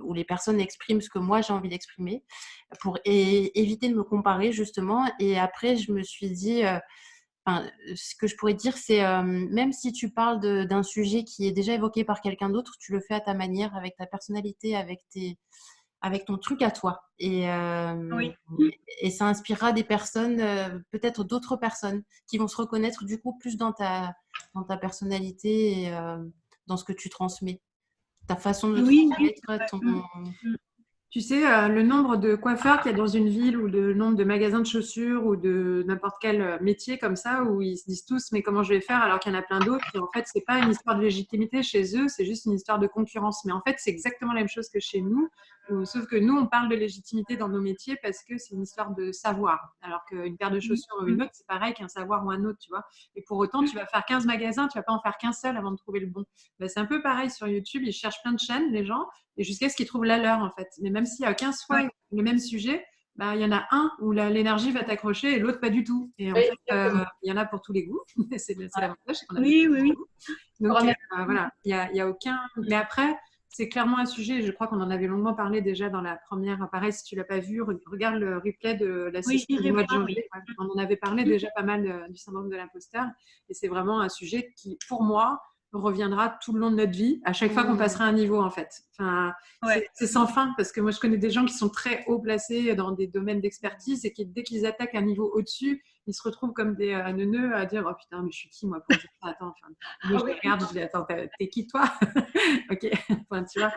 où les personnes expriment ce que moi j'ai envie d'exprimer pour éviter de me comparer justement. Et après je me suis dit ce que je pourrais dire c'est même si tu parles d'un sujet qui est déjà évoqué par quelqu'un d'autre, tu le fais à ta manière, avec ta personnalité, avec ton truc à toi, et ça inspirera des personnes, peut-être d'autres personnes qui vont se reconnaître du coup plus dans ta personnalité et dans ce que tu transmets. Ta façon de transmettre Tu sais, le nombre de coiffeurs qu'il y a dans une ville ou le nombre de magasins de chaussures ou de n'importe quel métier comme ça où ils se disent tous mais comment je vais faire alors qu'il y en a plein d'autres, et en fait c'est pas une histoire de légitimité chez eux, c'est juste une histoire de concurrence, mais en fait c'est exactement la même chose que chez nous, sauf que nous on parle de légitimité dans nos métiers parce que c'est une histoire de savoir, alors qu'une paire de chaussures ou une autre c'est pareil qu'un savoir ou un autre, tu vois, et pour autant tu vas faire 15 magasins, tu vas pas en faire qu'un seul avant de trouver le bon. C'est un peu pareil sur YouTube, ils cherchent plein de chaînes les gens, et jusqu'à ce qu'ils trouvent la leur, en fait. Mais même s'il y a 15 fois le même sujet, il y en a un où l'énergie va t'accrocher et l'autre pas du tout. Et en fait, il y en a pour tous les goûts. c'est l'avantage, c'est qu'on a oui. Donc voilà, il y a aucun… Mais après, c'est clairement un sujet, je crois qu'on en avait longuement parlé déjà dans la première… Pareil, si tu ne l'as pas vu, regarde le replay de la session du mois de janvier. On en avait parlé déjà pas mal du syndrome de l'imposteur. Et c'est vraiment un sujet qui, pour moi, reviendra tout le long de notre vie, à chaque fois qu'on passera un niveau, en fait. Enfin, c'est sans fin, parce que moi, je connais des gens qui sont très haut placés dans des domaines d'expertise et qui, dès qu'ils attaquent un niveau au-dessus, ils se retrouvent comme des neuneux à dire « Oh putain, mais je suis qui, moi, pour dire ça? Attends, enfin, moi, je les regarde, je dis « Attends, t'es qui, toi ?» Ok, enfin, tu vois,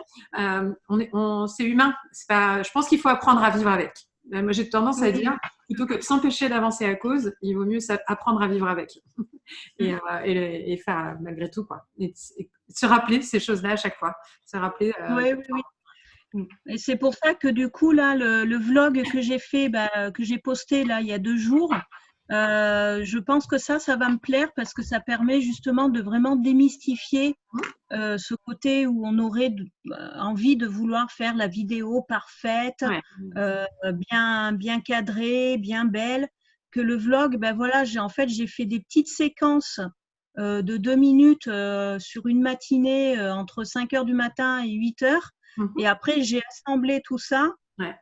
c'est humain. Je pense qu'il faut apprendre à vivre avec. Moi, j'ai tendance à dire, plutôt que de s'empêcher d'avancer à cause, il vaut mieux apprendre à vivre avec et faire malgré tout, quoi. Et se rappeler ces choses-là à chaque fois. Se rappeler. Oui. Et c'est pour ça que du coup, là, le vlog que j'ai fait, que j'ai posté là il y a 2 jours, je pense que ça va me plaire parce que ça permet justement de vraiment démystifier ce côté où on aurait envie de vouloir faire la vidéo parfaite, bien cadrée, bien belle. Que le vlog, voilà, j'ai fait des petites séquences de 2 minutes sur une matinée entre 5h du matin et 8h. Et après, j'ai assemblé tout ça.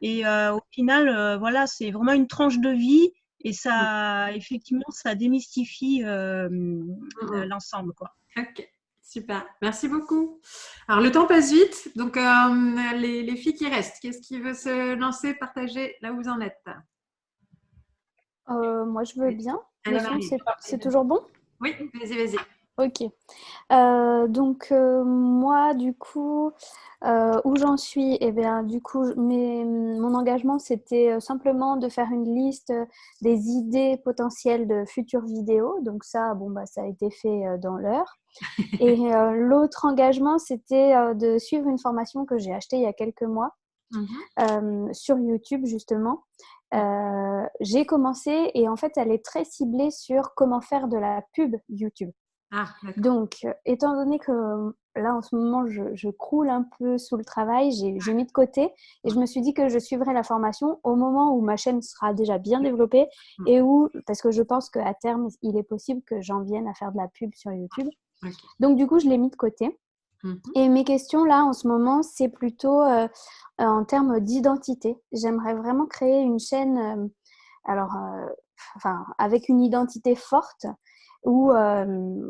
Et au final, voilà, c'est vraiment une tranche de vie. Et ça, effectivement, ça démystifie l'ensemble, quoi. Ok, super. Merci beaucoup. Alors, le temps passe vite. Donc, les filles qui restent, qu'est-ce qui veut se lancer, partager là où vous en êtes? Moi, je veux bien. Le son, c'est toujours bon? Oui, vas-y. Ok. Donc, moi, du coup, où j'en suis, eh bien, du coup, mon engagement, c'était simplement de faire une liste des idées potentielles de futures vidéos. Donc ça, ça a été fait dans l'heure. Et l'autre engagement, c'était de suivre une formation que j'ai achetée il y a quelques mois sur YouTube, justement. J'ai commencé et en fait, elle est très ciblée sur comment faire de la pub YouTube. Donc, étant donné que là, en ce moment, je croule un peu sous le travail, j'ai mis de côté et je me suis dit que je suivrai la formation au moment où ma chaîne sera déjà bien développée et parce que je pense qu'à terme, il est possible que j'en vienne à faire de la pub sur YouTube. Donc, du coup, je l'ai mis de côté. Et mes questions, là, en ce moment, c'est plutôt en termes d'identité. J'aimerais vraiment créer une chaîne avec une identité forte où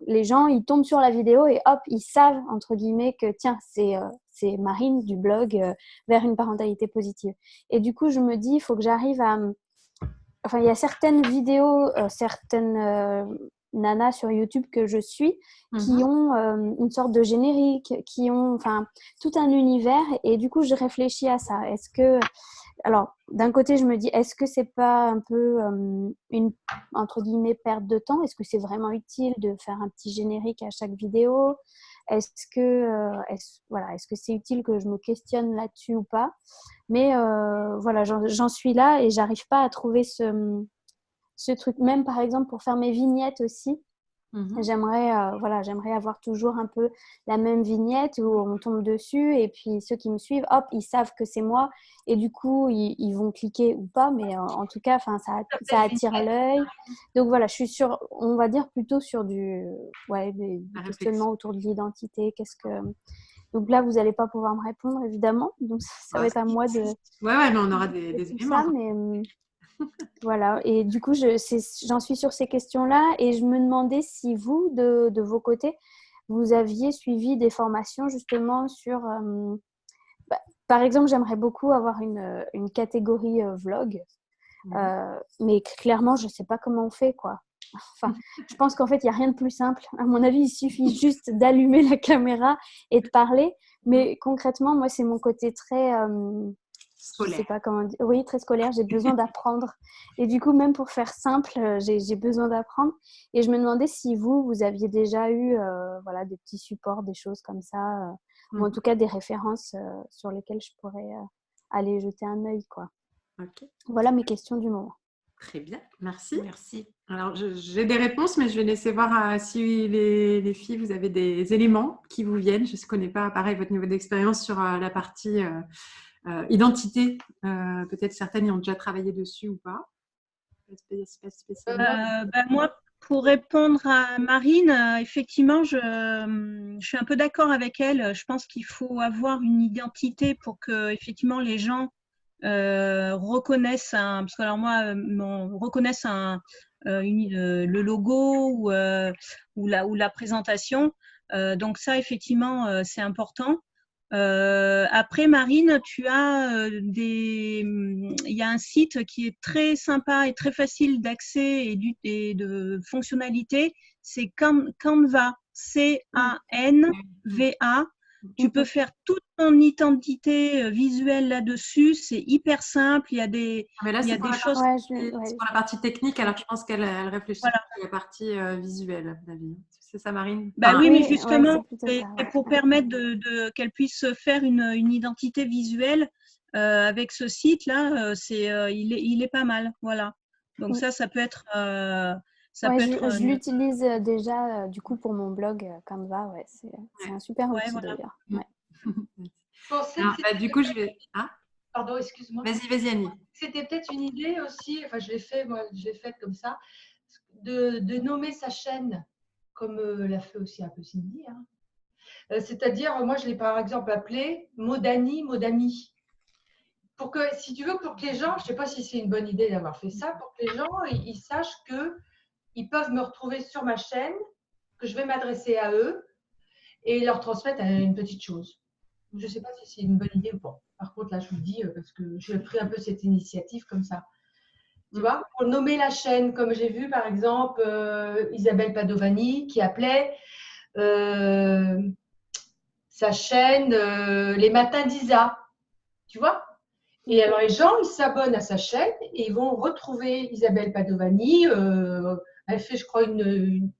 les gens, ils tombent sur la vidéo et hop, ils savent, entre guillemets, que tiens, c'est Marine du blog vers une parentalité positive. Et du coup, je me dis, il faut que j'arrive à... Enfin, il y a certaines vidéos, certaines nanas sur YouTube que je suis qui ont une sorte de générique, qui ont tout un univers. Et du coup, je réfléchis à ça. Est-ce que... Alors, d'un côté, je me dis, est-ce que c'est pas un peu une, entre guillemets, perte de temps? Est-ce que c'est vraiment utile de faire un petit générique à chaque vidéo? Est-ce que c'est utile que je me questionne là-dessus ou pas? Mais voilà, j'en suis là et j'arrive pas à trouver ce truc. Même, par exemple, pour faire mes vignettes aussi, j'aimerais avoir toujours un peu la même vignette où on tombe dessus et puis ceux qui me suivent, hop, ils savent que c'est moi et du coup, ils vont cliquer ou pas, mais en tout cas, ça attire l'œil. Donc voilà, je suis on va dire plutôt sur des questionnements autour de l'identité. Donc là, vous n'allez pas pouvoir me répondre, évidemment. Donc ça va être à moi de... Ouais, mais on aura des éléments. Ça, mais... Voilà, et du coup, j'en suis sur ces questions-là et je me demandais si vous, de vos côtés, vous aviez suivi des formations justement sur... par exemple, j'aimerais beaucoup avoir une catégorie vlog, mais clairement, je ne sais pas comment on fait, quoi. Enfin, je pense qu'en fait, il n'y a rien de plus simple. À mon avis, il suffit juste d'allumer la caméra et de parler, mais concrètement, moi, c'est mon côté très... scolaire. Je sais pas comment dire. Oui, très scolaire. J'ai besoin d'apprendre. Et du coup, même pour faire simple, j'ai besoin d'apprendre. Et je me demandais si vous aviez déjà eu des petits supports, des choses comme ça, ou en tout cas des références sur lesquelles je pourrais aller jeter un œil, quoi. Okay. Voilà mes questions du moment. Très bien, merci. Alors, j'ai des réponses, mais je vais laisser voir si les filles, vous avez des éléments qui vous viennent. Je ne connais pas, pareil, votre niveau d'expérience sur la partie identité. Peut-être certaines y ont déjà travaillé dessus ou pas. Moi, pour répondre à Marine, effectivement, je suis un peu d'accord avec elle. Je pense qu'il faut avoir une identité pour que, effectivement, les gens reconnaissent reconnaissent le logo ou la présentation. Donc ça, effectivement, c'est important. Après, Marine, il y a un site qui est très sympa et très facile d'accès et de fonctionnalité. C'est Canva, C-A-N-V-A. Tu peux faire toute ton identité visuelle là-dessus. C'est hyper simple. Il y a des, mais là, il y a c'est pour des la choses. c'est pour la partie technique, alors je pense qu'elle réfléchit Voilà. à la partie visuelle, David. C'est ça, Marine? Bah oui, mais justement, c'est pour permettre qu'elle puisse faire une identité visuelle avec ce site-là, il est pas mal. Voilà. Donc ça peut être. Je l'utilise déjà du coup pour mon blog Canva. Ouais, c'est un super outil d'ailleurs. Ouais. Du coup, je vais. Ah, pardon, excuse-moi. Vas-y, Annie. C'était peut-être une idée aussi, enfin je l'ai fait comme ça, de nommer sa chaîne, comme l'a fait aussi un peu Cindy. Hein. C'est-à-dire, moi je l'ai par exemple appelé Modani, Modami. Pour que, si tu veux, pour que les gens, je ne sais pas si c'est une bonne idée d'avoir fait ça, pour que les gens ils sachent qu'ils peuvent me retrouver sur ma chaîne, que je vais m'adresser à eux et leur transmettre une petite chose. Je ne sais pas si c'est une bonne idée ou pas. Par contre, là, je vous le dis parce que j'ai pris un peu cette initiative comme ça. Tu vois, pour nommer la chaîne, comme j'ai vu par exemple Isabelle Padovani qui appelait sa chaîne Les Matins d'Isa. Tu vois? Et alors les gens, ils s'abonnent à sa chaîne et ils vont retrouver Isabelle Padovani. Elle fait, je crois, une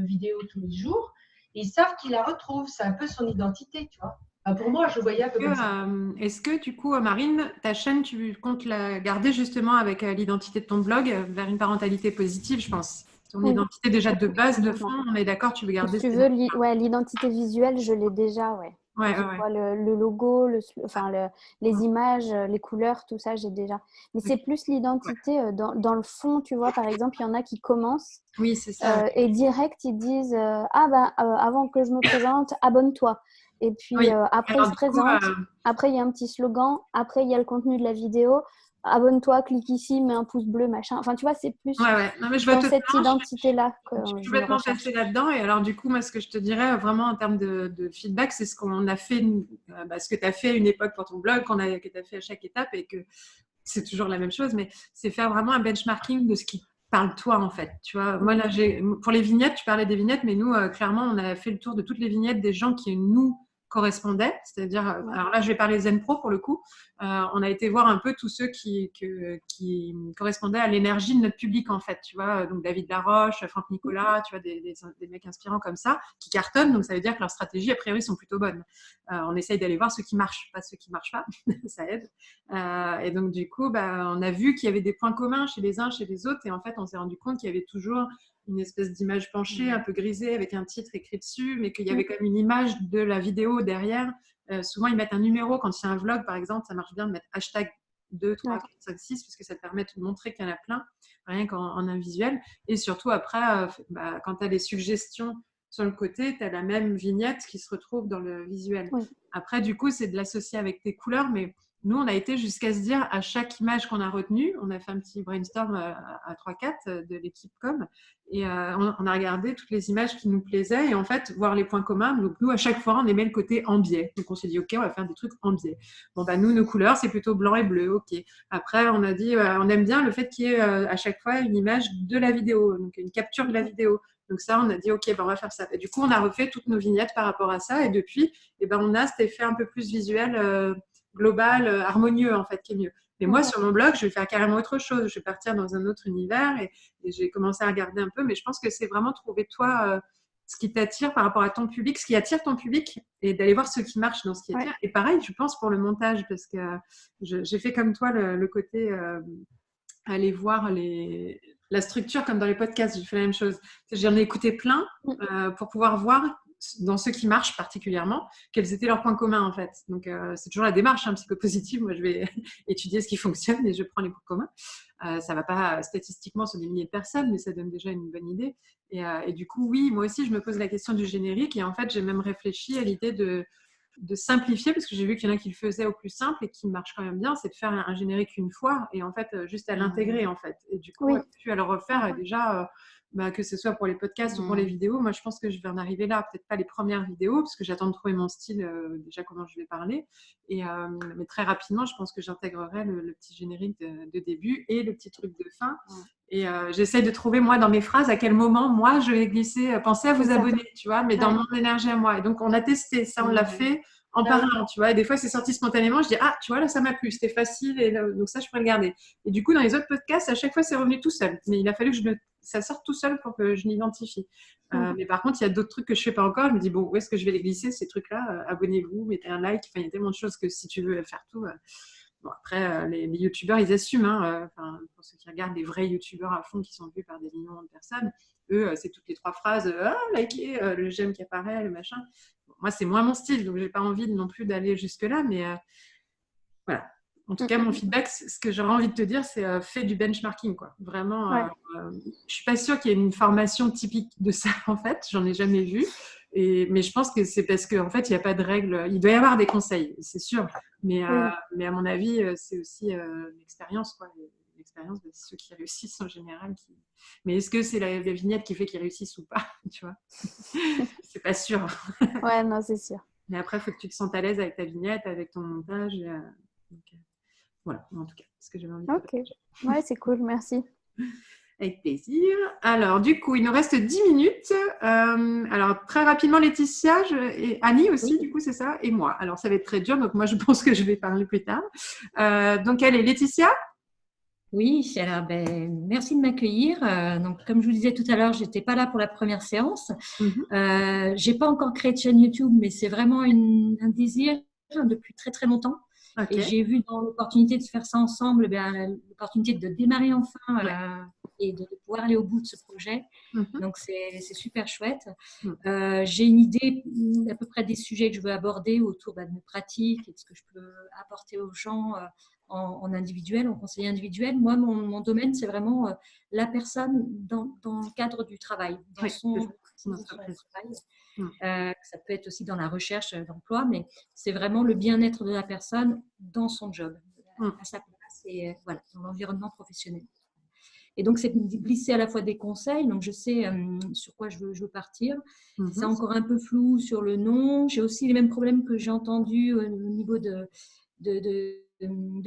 vidéo tous les jours. Et ils savent qu'ils la retrouvent. C'est un peu son identité, tu vois. Enfin, pour moi, je voyais un peu comme ça. Est-ce que du coup, Marine, ta chaîne, tu comptes la garder justement avec l'identité de ton blog vers une parentalité positive, je pense. Ton identité déjà de base, de fond, on est d'accord, tu veux garder. Si tu veux, l'identité visuelle, je l'ai déjà, le logo, les images, les couleurs, tout ça, j'ai déjà. Mais c'est plus l'identité dans le fond, tu vois. Par exemple, il y en a qui commencent. Oui, c'est ça. Et direct, ils disent avant que je me présente, abonne-toi. Et puis après, ils se présentent. Après, il y a un petit slogan. Après, il y a le contenu de la vidéo. Abonne-toi, clique ici, mets un pouce bleu, machin. Enfin, tu vois, c'est plus Non, mais je dans cette identité-là que je suis complètement passée là-dedans. Et alors, du coup, moi, ce que je te dirais vraiment en termes de feedback, c'est ce qu'on a fait, ce que tu as fait à une époque pour ton blog, que tu as fait à chaque étape et que c'est toujours la même chose, mais c'est faire vraiment un benchmarking de ce qui parle toi, en fait. Tu vois, moi, là, pour les vignettes, tu parlais des vignettes, mais nous, clairement, on a fait le tour de toutes les vignettes des gens qui nous correspondaient, c'est-à-dire, alors là je vais parler Zen Pro pour le coup, on a été voir un peu tous ceux qui correspondaient à l'énergie de notre public en fait, tu vois, donc David Laroche, Franck Nicolas, tu vois, des mecs inspirants comme ça, qui cartonnent, donc ça veut dire que leurs stratégies a priori sont plutôt bonnes. On essaye d'aller voir ceux qui marchent, pas ceux qui marchent pas, ça aide. Et donc du coup, on a vu qu'il y avait des points communs chez les uns, chez les autres, et en fait on s'est rendu compte qu'il y avait toujours une espèce d'image penchée, un peu grisée, avec un titre écrit dessus, mais qu'il y avait quand même une image de la vidéo derrière. Souvent, ils mettent un numéro. Quand il y a un vlog, par exemple, ça marche bien de mettre hashtag 2, 3, 4, 5, 6, parce que ça te permet de montrer qu'il y en a plein, rien qu'en un visuel. Et surtout, après, quand tu as les suggestions sur le côté, tu as la même vignette qui se retrouve dans le visuel. Après, du coup, c'est de l'associer avec tes couleurs, mais nous, on a été jusqu'à se dire, à chaque image qu'on a retenue, on a fait un petit brainstorm à 3-4 de l'équipe com, et on a regardé toutes les images qui nous plaisaient, et en fait, voir les points communs. Donc, nous, à chaque fois, on aimait le côté en biais. Donc, on s'est dit, OK, on va faire des trucs en biais. Bon, nous, nos couleurs, c'est plutôt blanc et bleu. OK. Après, on a dit, on aime bien le fait qu'il y ait à chaque fois une image de la vidéo, donc une capture de la vidéo. Donc ça, on a dit, OK, on va faire ça. Et du coup, on a refait toutes nos vignettes par rapport à ça, et depuis, on a cet effet un peu plus visuel, global, harmonieux en fait, qui est mieux. Mais moi, sur mon blog, je vais faire carrément autre chose. Je vais partir dans un autre univers et j'ai commencé à regarder un peu. Mais je pense que c'est vraiment trouver toi ce qui t'attire par rapport à ton public, ce qui attire ton public et d'aller voir ce qui marche dans ce qui attire. Et pareil, je pense pour le montage parce que j'ai fait comme toi le côté aller voir la structure comme dans les podcasts. J'ai fait la même chose. J'en ai écouté plein pour pouvoir voir dans ceux qui marchent particulièrement, quels étaient leurs points communs en fait. Donc c'est toujours la démarche psychopositive. Moi je vais étudier ce qui fonctionne et je prends les points communs. Ça va pas statistiquement sur des milliers de personnes, mais ça donne déjà une bonne idée. Et du coup oui, moi aussi je me pose la question du générique et en fait j'ai même réfléchi à l'idée de de simplifier, parce que j'ai vu qu'il y en a qui le faisaient au plus simple et qui marche quand même bien, c'est de faire un générique une fois et en fait, juste à l'intégrer en fait. Et du coup, puis à le refaire et déjà, que ce soit pour les podcasts ou pour les vidéos, moi je pense que je vais en arriver là, peut-être pas les premières vidéos, parce que j'attends de trouver mon style, déjà comment je vais parler. Mais très rapidement, je pense que j'intégrerai le petit générique de début et le petit truc de fin. Et j'essaie de trouver, moi, dans mes phrases, à quel moment, moi, je vais glisser, pensez à vous abonner, tu vois, mais dans mon énergie à moi. Et donc, on a testé ça, on l'a fait en parlant, tu vois. Et des fois, c'est sorti spontanément. Je dis, ah, tu vois, là, ça m'a plu, c'était facile. Et là, donc, ça, je pourrais le garder. Et du coup, dans les autres podcasts, à chaque fois, c'est revenu tout seul. Mais il a fallu que ça sorte tout seul pour que je l'identifie. Mais par contre, il y a d'autres trucs que je fais pas encore. Je me dis, bon, où est-ce que je vais les glisser, ces trucs-là? Abonnez-vous, mettez un like. Enfin, il y a tellement de choses que si tu veux faire tout. Bon, après, les youtubeurs, ils assument. Pour ceux qui regardent les vrais youtubeurs à fond qui sont vus par des millions de personnes, eux, c'est toutes les 3 phrases. Likez, le j'aime qui apparaît, le machin. Bon, moi, c'est moins mon style, donc j'ai pas envie non plus d'aller jusque-là. Mais voilà. En tout cas, mon feedback, ce que j'aurais envie de te dire, c'est fais du benchmarking, quoi. Vraiment, je suis pas sûre qu'il y ait une formation typique de ça, en fait. J'en ai jamais vu. Mais je pense que c'est parce qu'en fait, il n'y a pas de règles. Il doit y avoir des conseils, c'est sûr. Mais à mon avis, c'est aussi l'expérience, quoi. L'expérience de ceux qui réussissent en général. Mais est-ce que c'est la vignette qui fait qu'ils réussissent ou pas, tu vois? C'est pas sûr. Ouais, non, c'est sûr. Mais après, il faut que tu te sentes à l'aise avec ta vignette, avec ton montage. Voilà, en tout cas, ce que j'avais envie de dire. Ok, ouais, c'est cool, merci. Avec plaisir. Alors, du coup, il nous reste 10 minutes. Alors, très rapidement, Laetitia et Annie aussi, du coup, c'est ça, et moi. Alors, ça va être très dur, donc moi, je pense que je vais parler plus tard. Donc, allez, Laetitia? Oui, alors, merci de m'accueillir. Donc, comme je vous disais tout à l'heure, je n'étais pas là pour la première séance. Je n'ai pas encore créé de chaîne YouTube, mais c'est vraiment un désir depuis très, très longtemps. Okay. Et j'ai vu dans l'opportunité de faire ça ensemble, l'opportunité de démarrer enfin et de pouvoir aller au bout de ce projet. Donc, c'est super chouette. J'ai une idée à peu près des sujets que je veux aborder autour de mes pratiques et de ce que je peux apporter aux gens en individuel, en conseil individuel. Moi, mon domaine, c'est vraiment la personne dans le cadre du travail, dans son travail. Ça peut être aussi dans la recherche d'emploi, mais c'est vraiment le bien-être de la personne dans son job, à sa place et dans l'environnement professionnel. Et donc, c'est glisser à la fois des conseils, donc je sais sur quoi je veux partir. C'est encore un peu flou sur le nom. J'ai aussi les mêmes problèmes que j'ai entendus au niveau de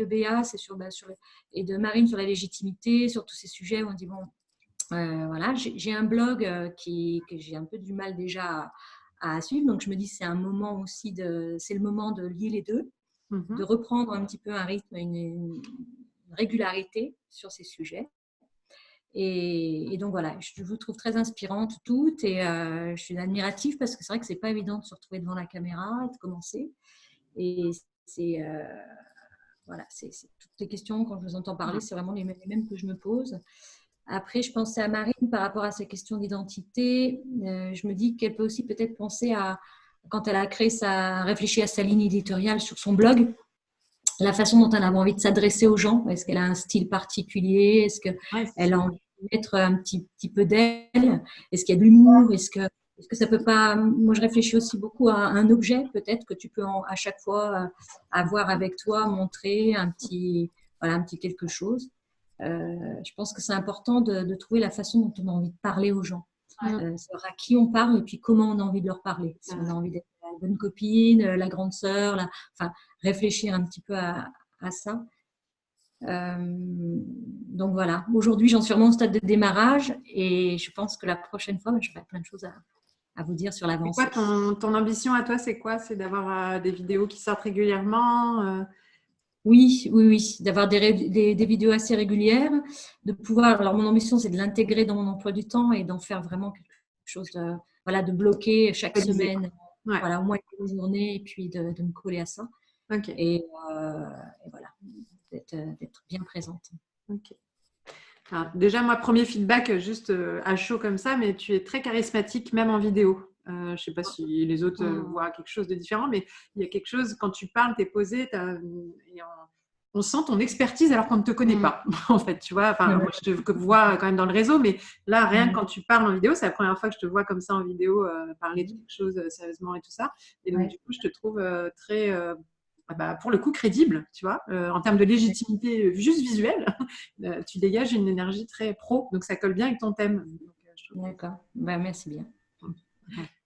Béa, c'est et de Marine sur la légitimité, sur tous ces sujets où on dit, bon, j'ai un blog que j'ai un peu du mal déjà à suivre, donc je me dis c'est un moment aussi c'est le moment de lier les deux, de reprendre un petit peu un rythme, une régularité sur ces sujets. Et donc voilà, je vous trouve très inspirante toutes et je suis admirative parce que c'est vrai que c'est pas évident de se retrouver devant la caméra et de commencer. Et c'est toutes les questions quand je vous entends parler, c'est vraiment les mêmes que je me pose. Après, je pensais à Marine par rapport à ces questions d'identité. Je me dis qu'elle peut aussi peut-être penser à, quand elle a réfléchi à sa ligne éditoriale sur son blog, la façon dont elle a envie de s'adresser aux gens. Est-ce qu'elle a un style particulier? Est-ce qu'elle a envie de mettre un petit peu d'elle? Est-ce qu'il y a de l'humour? Est-ce que ça peut pas… Moi, je réfléchis aussi beaucoup à un objet peut-être que tu peux à chaque fois avoir avec toi, montrer un petit quelque chose. Je pense que c'est important de trouver la façon dont on a envie de parler aux gens. À qui on parle et puis comment on a envie de leur parler. Si on a envie d'être la bonne copine, la grande sœur, réfléchir un petit peu à ça. Donc voilà, aujourd'hui j'en suis vraiment au stade de démarrage et je pense que la prochaine fois, j'aurai plein de choses à vous dire sur l'avancée. C'est quoi ton ambition à toi? C'est quoi? C'est d'avoir des vidéos qui sortent régulièrement Oui, d'avoir des vidéos assez régulières, de pouvoir… Alors, mon ambition, c'est de l'intégrer dans mon emploi du temps et d'en faire vraiment quelque chose de bloquer chaque semaine, au moins une journée, et puis de me coller à ça. Okay. Et voilà, d'être bien présente. Ok. Alors, déjà, moi, premier feedback, juste à chaud comme ça, mais tu es très charismatique, même en vidéo. Je ne sais pas si les autres voient quelque chose de différent, mais il y a quelque chose, quand tu parles, tu es posé, et on sent ton expertise alors qu'on ne te connaît pas, en fait, tu vois. Enfin, moi, je te vois quand même dans le réseau, mais là, rien que quand tu parles en vidéo, c'est la première fois que je te vois comme ça en vidéo parler de quelque chose sérieusement et tout ça. Et donc, du coup, je te trouve très, pour le coup, crédible, tu vois. En termes de légitimité juste visuelle, tu dégages une énergie très pro, donc ça colle bien avec ton thème. D'accord, merci bien.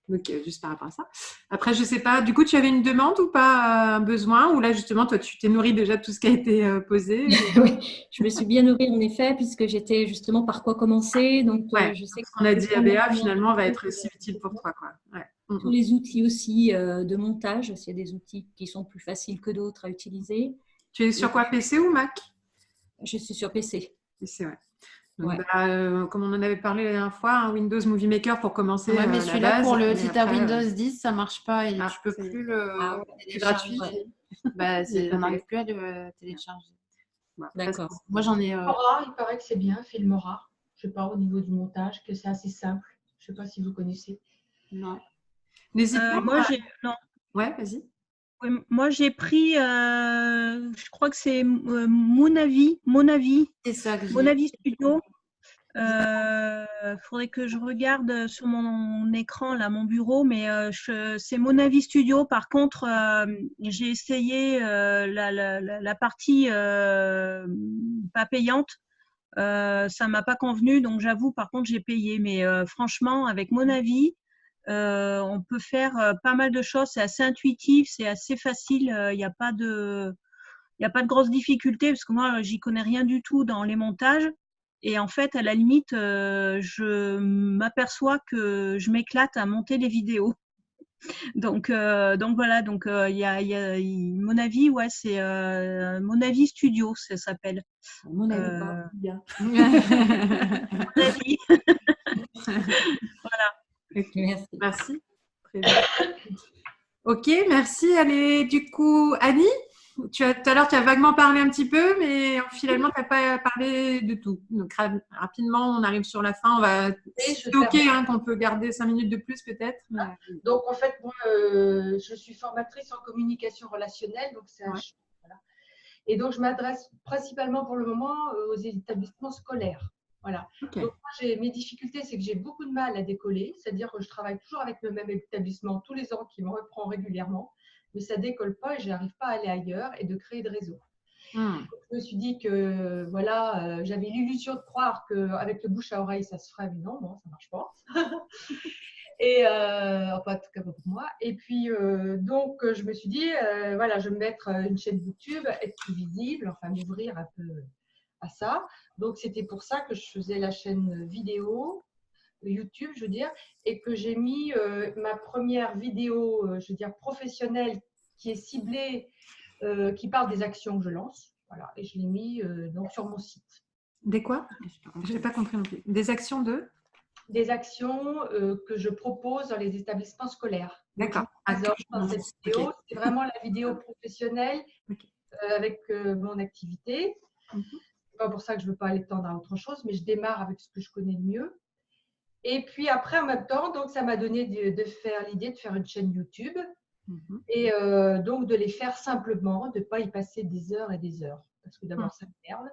Donc, juste par rapport à ça. Après, je sais pas, du coup, tu avais une demande ou pas, un besoin, ou là, justement, toi, tu t'es nourri déjà de tout ce qui a été posé? Oui, je me suis bien nourrie, en effet, puisque j'étais justement par quoi commencer. Donc, je sais que ce qu'on a dit à Béa, finalement, va être aussi utile pour toi, quoi. Tous les outils aussi de montage, s'il y a des outils qui sont plus faciles que d'autres à utiliser. Tu es sur quoi, PC ou Mac? Je suis sur PC. PC, ouais. Donc, comme on en avait parlé la dernière fois, un Windows Movie Maker pour commencer. Ouais, mais celui-là, pour le si tu as après, Windows 10, ça ne marche pas et tu peux plus le télécharger. On n'arrive plus à le télécharger. D'accord. Moi, j'en ai. Filmora, il paraît que c'est bien, Filmora. Je ne sais pas, au niveau du montage, que c'est assez simple. Je ne sais pas si vous connaissez. Non. N'hésite pas. Non. Ouais, vas-y. Oui, moi, j'ai pris, je crois que c'est Monavi. C'est ça que j'ai. Monavi Studio. Faudrait que je regarde sur mon écran, là, mon bureau, mais c'est Monavi Studio. Par contre, j'ai essayé la partie pas payante. Ça m'a pas convenu, donc j'avoue, par contre, j'ai payé. Mais franchement, avec Monavi, on peut faire pas mal de choses. C'est assez intuitif, c'est assez facile. Il n'y a pas de grosses difficultés parce que moi, j'y connais rien du tout dans les montages. Et en fait, à la limite, je m'aperçois que je m'éclate à monter les vidéos. Donc voilà. Donc il y a mon avis, ouais, c'est Mon Avis Studio, ça s'appelle. Mon avis, pas bien. Mon avis. Voilà. Okay, merci. Très bien. Ok, merci. Allez, du coup, Annie, tout à l'heure, tu as vaguement parlé un petit peu, mais finalement, tu n'as pas parlé de tout. Donc, rapidement, on arrive sur la fin. On va. C'est ok qu'on peut garder 5 minutes de plus, peut-être. Mais... Donc, en fait, moi, je suis formatrice en communication relationnelle. Donc, c'est voilà. Et donc, je m'adresse principalement pour le moment aux établissements scolaires. Voilà. Okay. Donc, moi, mes difficultés, c'est que j'ai beaucoup de mal à décoller. C'est-à-dire que je travaille toujours avec le même établissement tous les ans qui me reprend régulièrement. Mais ça ne décolle pas et je n'arrive pas à aller ailleurs et de créer de réseau. Donc, je me suis dit que voilà, j'avais l'illusion de croire qu'avec le bouche à oreille, ça se ferait, mais non, ça ne marche pas. Et enfin, en tout cas pas pour moi. Et puis, donc, je me suis dit, voilà, je vais me mettre une chaîne YouTube, être plus visible, enfin, m'ouvrir un peu à ça. Donc, c'était pour ça que je faisais la chaîne vidéo, YouTube, je veux dire, et que j'ai mis ma première vidéo, je veux dire, professionnelle qui est ciblée, qui parle des actions que je lance. Voilà, et je l'ai mis donc sur mon site. Des quoi? Je n'ai pas compris non plus. Des actions de? Des actions que je propose dans les établissements scolaires. D'accord. Dans cette vidéo, c'est vraiment la vidéo professionnelle avec mon activité. C'est pas pour ça que je ne veux pas aller tendre à autre chose, mais je démarre avec ce que je connais le mieux. Et puis après, en même temps, donc ça m'a donné l'idée de faire une chaîne YouTube et donc de les faire simplement, de ne pas y passer des heures et des heures, parce que d'abord ça m'énerve.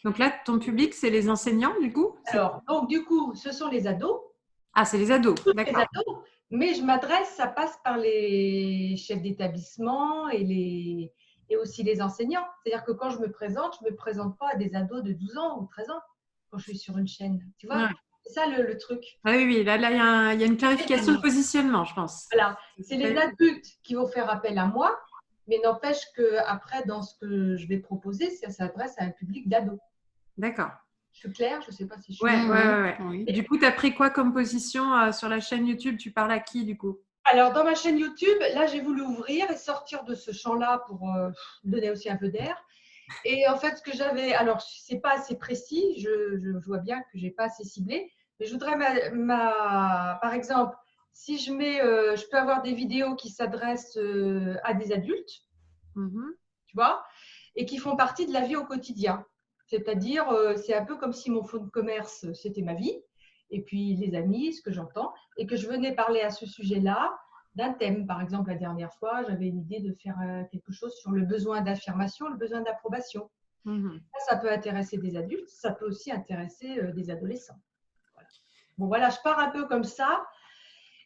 Donc là, ton public, c'est les enseignants, du coup? Alors, donc du coup, ce sont les ados. Ah, c'est les ados, d'accord. Les ados, mais ça passe par les chefs d'établissement et aussi les enseignants. C'est-à-dire que quand je me présente pas à des ados de 12 ans ou 13 ans quand je suis sur une chaîne. Tu vois, c'est ça le truc. Ah oui, là il y a une clarification de positionnement, je pense. Voilà, c'est les adultes qui vont faire appel à moi, mais n'empêche qu'après, dans ce que je vais proposer, ça s'adresse à un public d'ados. D'accord. Je suis claire, je ne sais pas si je suis Ouais. Oui. Et du coup, tu as pris quoi comme position sur la chaîne YouTube? Tu parles à qui, du coup? Alors, dans ma chaîne YouTube, là, j'ai voulu ouvrir et sortir de ce champ-là pour donner aussi un peu d'air. Et en fait, ce que j'avais… Alors, ce n'est pas assez précis, je vois bien que je n'ai pas assez ciblé, mais je voudrais, par exemple, si je mets… je peux avoir des vidéos qui s'adressent à des adultes, tu vois, et qui font partie de la vie au quotidien. C'est-à-dire, c'est un peu comme si mon fonds de commerce, c'était ma vie, et puis les amis, ce que j'entends, et que je venais parler à ce sujet-là, d'un thème. Par exemple, la dernière fois, j'avais une idée de faire quelque chose sur le besoin d'affirmation, le besoin d'approbation. Ça peut intéresser des adultes, ça peut aussi intéresser des adolescents. Voilà. Bon, voilà, je pars un peu comme ça.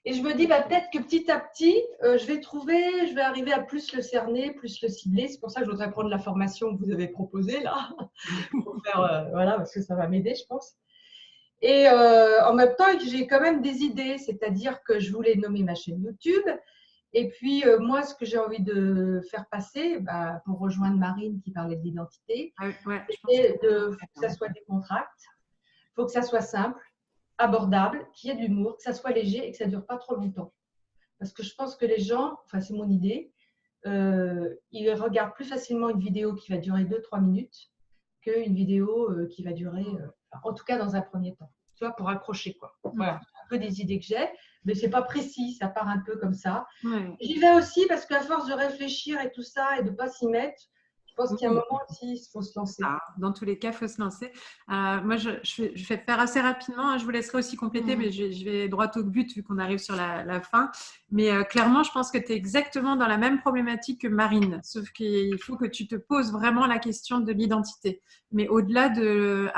Et je me dis, peut-être que petit à petit, je vais arriver à plus le cerner, plus le cibler. C'est pour ça que je voudrais prendre la formation que vous avez proposée là, pour faire, voilà, parce que ça va m'aider, je pense. Et en même temps, j'ai quand même des idées, c'est-à-dire que je voulais nommer ma chaîne YouTube. Et puis, moi, ce que j'ai envie de faire passer, pour rejoindre Marine qui parlait de l'identité, c'est que ça soit des contracts. Il faut que ça soit simple, abordable, qu'il y ait de l'humour, que ça soit léger et que ça ne dure pas trop longtemps. Parce que je pense que les gens, enfin, c'est mon idée, ils regardent plus facilement une vidéo qui va durer 2-3 minutes qu'une vidéo qui va durer, en tout cas dans un premier temps, tu vois, pour accrocher, quoi. Voilà, un peu des idées que j'ai, mais c'est pas précis, ça part un peu comme ça. J'y vais aussi parce qu'à force de réfléchir et tout ça et de pas s'y mettre, je pense qu'il y a un moment aussi, il faut se lancer. Dans tous les cas, il faut se lancer. Moi, je vais faire assez rapidement. Hein. Je vous laisserai aussi compléter, mais je vais droit au but vu qu'on arrive sur la fin. Mais clairement, je pense que tu es exactement dans la même problématique que Marine. Sauf qu'il faut que tu te poses vraiment la question de l'identité. Mais au-delà de…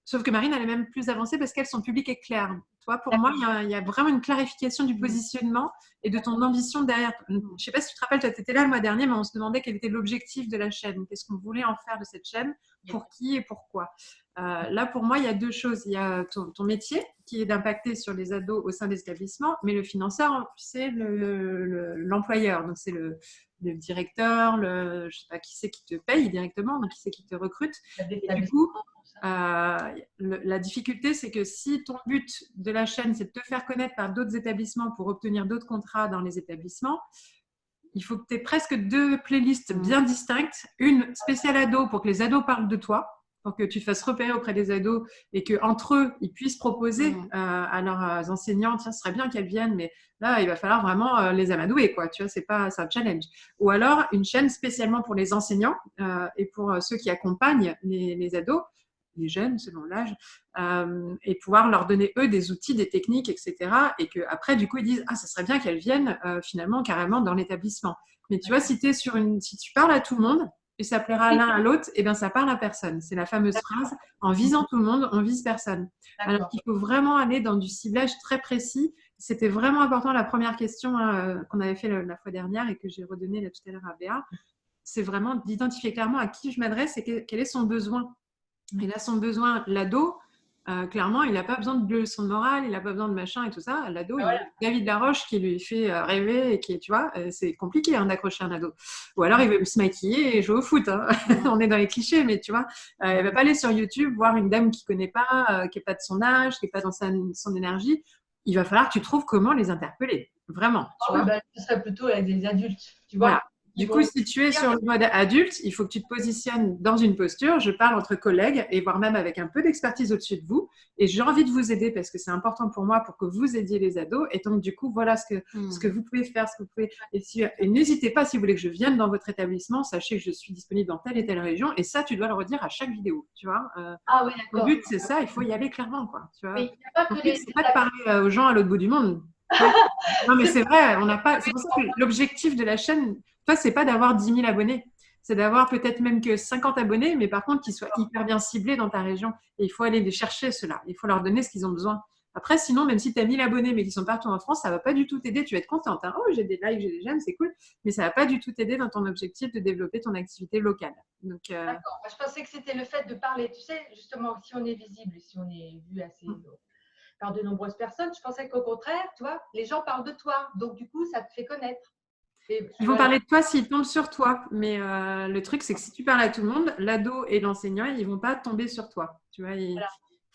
Sauf que Marine, elle est même plus avancée parce qu'elle, son public est clair. Toi, pour moi, il y a vraiment une clarification du positionnement et de ton ambition derrière. Je ne sais pas si tu te rappelles, toi, tu étais là le mois dernier, mais on se demandait quel était l'objectif de la chaîne. Qu'est-ce qu'on voulait en faire de cette chaîne, pour qui et pourquoi. Là, pour moi, il y a deux choses. Il y a ton métier qui est d'impacter sur les ados au sein des établissements, mais le financeur, c'est l'employeur. Donc, c'est le directeur, je ne sais pas qui c'est qui te paye directement, donc qui c'est qui te recrute. Et du coup, la difficulté, c'est que si ton but de la chaîne, c'est de te faire connaître par d'autres établissements pour obtenir d'autres contrats dans les établissements, il faut que tu aies presque deux playlists bien distinctes. Une spéciale ado pour que les ados parlent de toi, pour que tu te fasses repérer auprès des ados et qu'entre eux, ils puissent proposer à leurs enseignants, tiens, ce serait bien qu'elles viennent, mais là, il va falloir vraiment les amadouer, quoi. Tu vois, c'est un challenge. Ou alors, une chaîne spécialement pour les enseignants et pour ceux qui accompagnent les ados, les jeunes selon l'âge, et pouvoir leur donner eux des outils, des techniques, etc. Et qu'après, du coup, ils disent, ça serait bien qu'elles viennent finalement carrément dans l'établissement. Mais tu vois, si tu parles à tout le monde, et ça plaira l'un à l'autre, et bien ça parle à personne. C'est la fameuse phrase, en visant tout le monde, on vise personne. Alors qu'il faut vraiment aller dans du ciblage très précis. C'était vraiment important, la première question qu'on avait fait la fois dernière et que j'ai redonnée tout à l'heure à Béa, c'est vraiment d'identifier clairement à qui je m'adresse et quel est son besoin. Et là, son besoin, l'ado, clairement, il n'a pas besoin de leçon de morale, il n'a pas besoin de machin et tout ça. L'ado, il a David Laroche qui lui fait rêver et qui, tu vois, c'est compliqué d'accrocher un ado. Ou alors, il veut se maquiller et jouer au foot. Hein. On est dans les clichés, mais tu vois, il ne va pas aller sur YouTube voir une dame qu'il ne connaît pas, qui n'est pas de son âge, qui n'est pas dans son énergie. Il va falloir que tu trouves comment les interpeller. Vraiment. Tu vois ce serait plutôt avec des adultes, tu vois. Voilà. Du coup, si tu es sur le mode adulte, il faut que tu te positionnes dans une posture. Je parle entre collègues et voire même avec un peu d'expertise au-dessus de vous. Et j'ai envie de vous aider parce que c'est important pour moi pour que vous aidiez les ados. Et donc, du coup, voilà ce que vous pouvez faire, ce que vous pouvez. Et n'hésitez pas, si vous voulez que je vienne dans votre établissement, sachez que je suis disponible dans telle et telle région. Et ça, tu dois le redire à chaque vidéo. Tu vois oui, d'accord. Le but, c'est ça. Il faut y aller clairement, quoi. Tu vois. Mais il n'y a pas que c'est pas de parler aux gens à l'autre bout du monde. Non, mais c'est vrai. On n'a pas. C'est pour ça que l'objectif de la chaîne. C'est pas d'avoir 10 000 abonnés, c'est d'avoir peut-être même que 50 abonnés, mais par contre qu'ils soient hyper bien ciblés dans ta région. Et il faut aller les chercher, ceux-là. Il faut leur donner ce qu'ils ont besoin. Après, sinon, même si tu as 1000 abonnés, mais qui sont partout en France, ça va pas du tout t'aider. Tu vas être contente. Hein. Oh, j'ai des likes, j'ai des j'aime, c'est cool. Mais ça va pas du tout t'aider dans ton objectif de développer ton activité locale. Donc, D'accord. Je pensais que c'était le fait de parler. Tu sais, justement, si on est visible, si on est vu assez par de nombreuses personnes, je pensais qu'au contraire, tu vois, les gens parlent de toi. Donc, du coup, ça te fait connaître. Ils vont parler de toi s'ils tombent sur toi. Mais le truc, c'est que si tu parles à tout le monde, l'ado et l'enseignant, ils ne vont pas tomber sur toi. Tu vois, il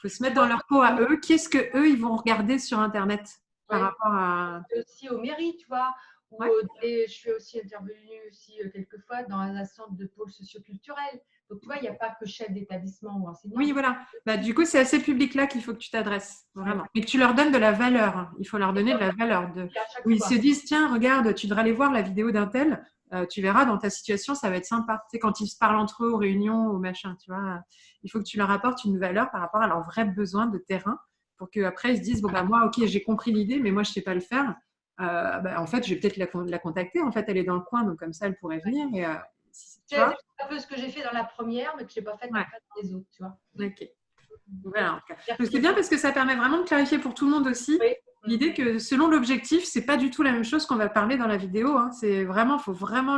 faut se mettre dans leur peau à eux. Qu'est-ce qu'eux, ils vont regarder sur Internet par rapport à… Aussi aux mairies, tu vois. Je suis aussi intervenue quelquefois dans un centre de pôle socioculturel. Donc, tu vois, il n'y a pas que chef d'établissement ou enseignant. Oui, voilà. Du coup, c'est à ces publics-là qu'il faut que tu t'adresses, vraiment. Et que tu leur donnes de la valeur. Il faut leur donner de la valeur. Où ils se disent, tiens, regarde, tu devrais aller voir la vidéo d'un tel. Tu verras, dans ta situation, ça va être sympa. Tu sais, quand ils se parlent entre eux aux réunions, au machin, tu vois, il faut que tu leur apportes une valeur par rapport à leurs vrais besoins de terrain pour qu'après, ils se disent, bon, bah, moi, ok, j'ai compris l'idée, mais moi, je ne sais pas le faire. en fait, je vais peut-être la contacter. En fait, elle est dans le coin, donc comme ça, elle pourrait venir. Et, c'est un peu ce que j'ai fait dans la première, mais que je n'ai pas fait dans les autres, tu vois. Ok. Voilà, c'est bien parce que ça permet vraiment de clarifier pour tout le monde aussi l'idée que selon l'objectif, c'est pas du tout la même chose qu'on va parler dans la vidéo. Hein. C'est vraiment,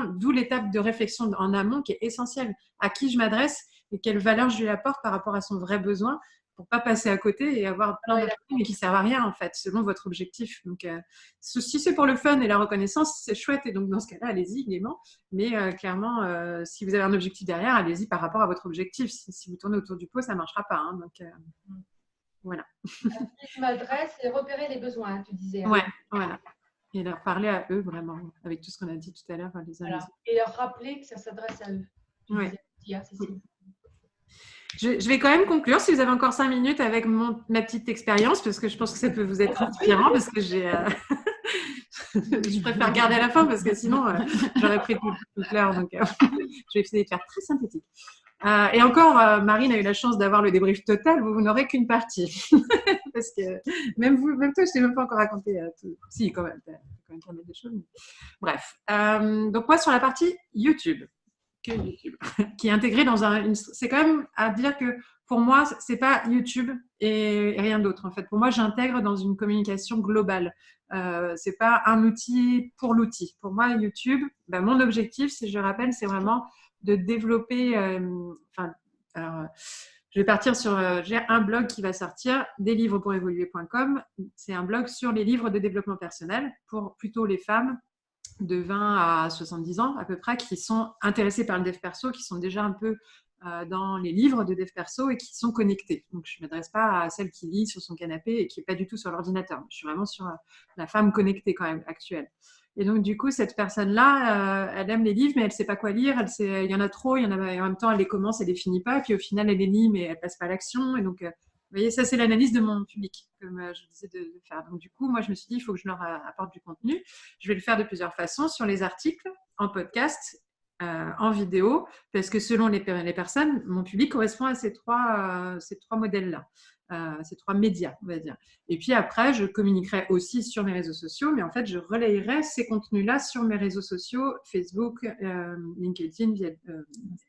d'où l'étape de réflexion en amont qui est essentielle. À qui je m'adresse et quelle valeur je lui apporte par rapport à son vrai besoin pour pas passer à côté et avoir plein d'actions mais qui servent à rien en fait, selon votre objectif. Donc, si c'est pour le fun et la reconnaissance, c'est chouette et donc dans ce cas-là, allez-y gaiement. Mais clairement, si vous avez un objectif derrière, allez-y par rapport à votre objectif. Si vous tournez autour du pot, ça marchera pas. Hein. Donc, voilà. Je m'adresse et repérer les besoins, tu disais. Hein. Ouais, voilà. Et leur parler à eux vraiment, avec tout ce qu'on a dit tout à l'heure. Et leur rappeler que ça s'adresse à eux. Je vais quand même conclure, si vous avez encore 5 minutes, avec ma petite expérience, parce que je pense que ça peut vous être inspirant, parce que je préfère garder à la fin, parce que sinon, j'aurais pris toute l'heure. Donc, je vais essayer de faire très synthétique. Et encore, Marine a eu la chance d'avoir le débrief total, vous n'aurez qu'une partie. Parce que même toi, je ne t'ai même pas encore raconté tout. Si, quand même, tu as quand même pas mal de choses. Bref. Donc, moi, sur la partie YouTube, qui est intégré dans c'est quand même à dire que pour moi, c'est pas YouTube et rien d'autre. En fait, pour moi, j'intègre dans une communication globale. C'est pas un outil pour l'outil. Pour moi, YouTube, mon objectif, si je rappelle, c'est vraiment de développer. Je vais partir sur. J'ai un blog qui va sortir, deslivrespourévoluer.com. C'est un blog sur les livres de développement personnel pour plutôt les femmes de 20 à 70 ans à peu près, qui sont intéressés par le dev perso, qui sont déjà un peu dans les livres de dev perso et qui sont connectés. Donc, je ne m'adresse pas à celle qui lit sur son canapé et qui n'est pas du tout sur l'ordinateur. Je suis vraiment sur la femme connectée quand même, actuelle. Et donc, du coup, cette personne-là, elle aime les livres, mais elle ne sait pas quoi lire. Il y en a trop, et en même temps, elle les commence, elle ne les finit pas. Et puis, au final, elle les lit, mais elle ne passe pas à l'action. Et donc, vous voyez, ça, c'est l'analyse de mon public, comme je disais de faire. Donc, du coup, moi, je me suis dit, il faut que je leur apporte du contenu. Je vais le faire de plusieurs façons, sur les articles, en podcast, en vidéo, parce que selon les personnes, mon public correspond à ces trois modèles-là, ces trois médias, on va dire. Et puis après, je communiquerai aussi sur mes réseaux sociaux, mais en fait, je relayerai ces contenus-là sur mes réseaux sociaux, Facebook, LinkedIn,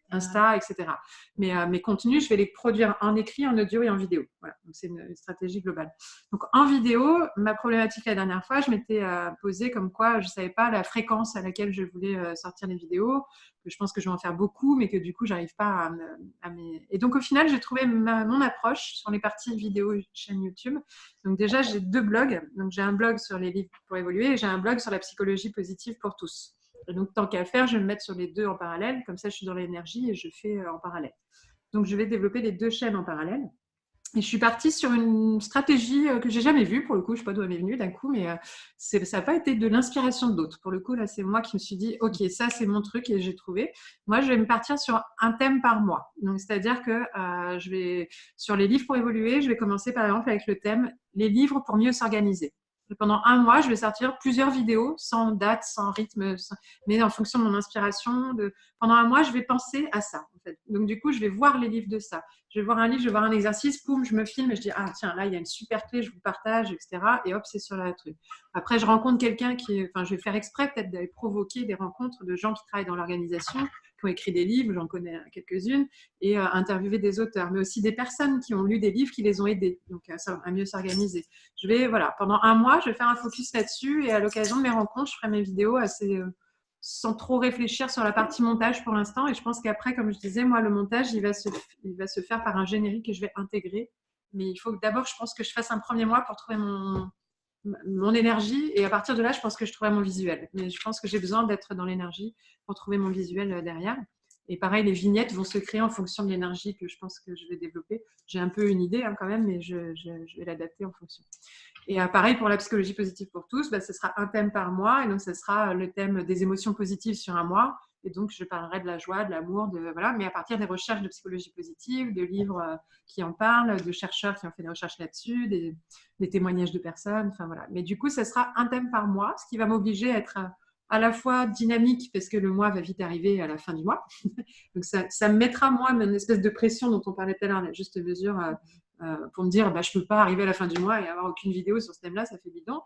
Insta, etc. Mais mes contenus, je vais les produire en écrit, en audio et en vidéo. Voilà, donc c'est une stratégie globale. Donc en vidéo, ma problématique la dernière fois, je m'étais posée comme quoi je ne savais pas la fréquence à laquelle je voulais sortir les vidéos, que je pense que je vais en faire beaucoup, mais que du coup, j'arrive pas à Et donc au final, j'ai trouvé mon approche sur les parties vidéo chaîne YouTube. Donc déjà, j'ai 2 blogs. Donc j'ai un blog sur les livres pour évoluer et j'ai un blog sur la psychologie positive pour tous. Et donc, tant qu'à faire, je vais me mettre sur les 2 en parallèle. Comme ça, je suis dans l'énergie et je fais en parallèle. Donc, je vais développer les 2 chaînes en parallèle. Et je suis partie sur une stratégie que j'ai jamais vue. Pour le coup, je ne sais pas d'où elle m'est venue d'un coup, mais ça n'a pas été de l'inspiration d'autres. Pour le coup, là, c'est moi qui me suis dit, OK, ça, c'est mon truc et j'ai trouvé. Moi, je vais me partir sur un thème par mois. Donc, c'est-à-dire que sur les livres pour évoluer, je vais commencer par exemple avec le thème « Les livres pour mieux s'organiser ». Et pendant un mois, je vais sortir plusieurs vidéos, sans date, sans rythme, mais en fonction de mon inspiration. Pendant un mois, je vais penser à ça. En fait. Donc, du coup, je vais voir les livres de ça. Je vais voir un livre, je vais voir un exercice, poum, je me filme et je dis, ah tiens, là, il y a une super clé, je vous partage, etc. Et hop, c'est sur la truc. Après, je rencontre quelqu'un je vais faire exprès peut-être d'aller provoquer des rencontres de gens qui travaillent dans l'organisation, qui ont écrit des livres, j'en connais quelques-unes, et interviewer des auteurs, mais aussi des personnes qui ont lu des livres qui les ont aidés, donc à mieux s'organiser. Pendant un mois, je vais faire un focus là-dessus et à l'occasion de mes rencontres, je ferai mes vidéos assez sans trop réfléchir sur la partie montage pour l'instant. Et je pense qu'après, comme je disais, moi, le montage, il va se faire par un générique que je vais intégrer. Mais il faut que d'abord, je pense que je fasse un premier mois pour trouver mon énergie. Et à partir de là, je pense que je trouverai mon visuel. Mais je pense que j'ai besoin d'être dans l'énergie pour trouver mon visuel derrière. Et pareil, les vignettes vont se créer en fonction de l'énergie que je pense que je vais développer. J'ai un peu une idée quand même, mais je vais l'adapter en fonction. Et pareil, pour la psychologie positive pour tous, ce sera un thème par mois. Et donc, ce sera le thème des émotions positives sur un mois. Et donc, je parlerai de la joie, de l'amour, voilà, mais à partir des recherches de psychologie positive, de livres qui en parlent, de chercheurs qui ont fait des recherches là-dessus, des témoignages de personnes. Enfin, voilà. Mais du coup, ce sera un thème par mois, ce qui va m'obliger à être à la fois dynamique, parce que le mois va vite arriver à la fin du mois. Donc, ça me mettra, moi, une espèce de pression dont on parlait tout à l'heure, la juste mesure. pour me dire je ne peux pas arriver à la fin du mois et avoir aucune vidéo sur ce thème-là, ça fait bidon.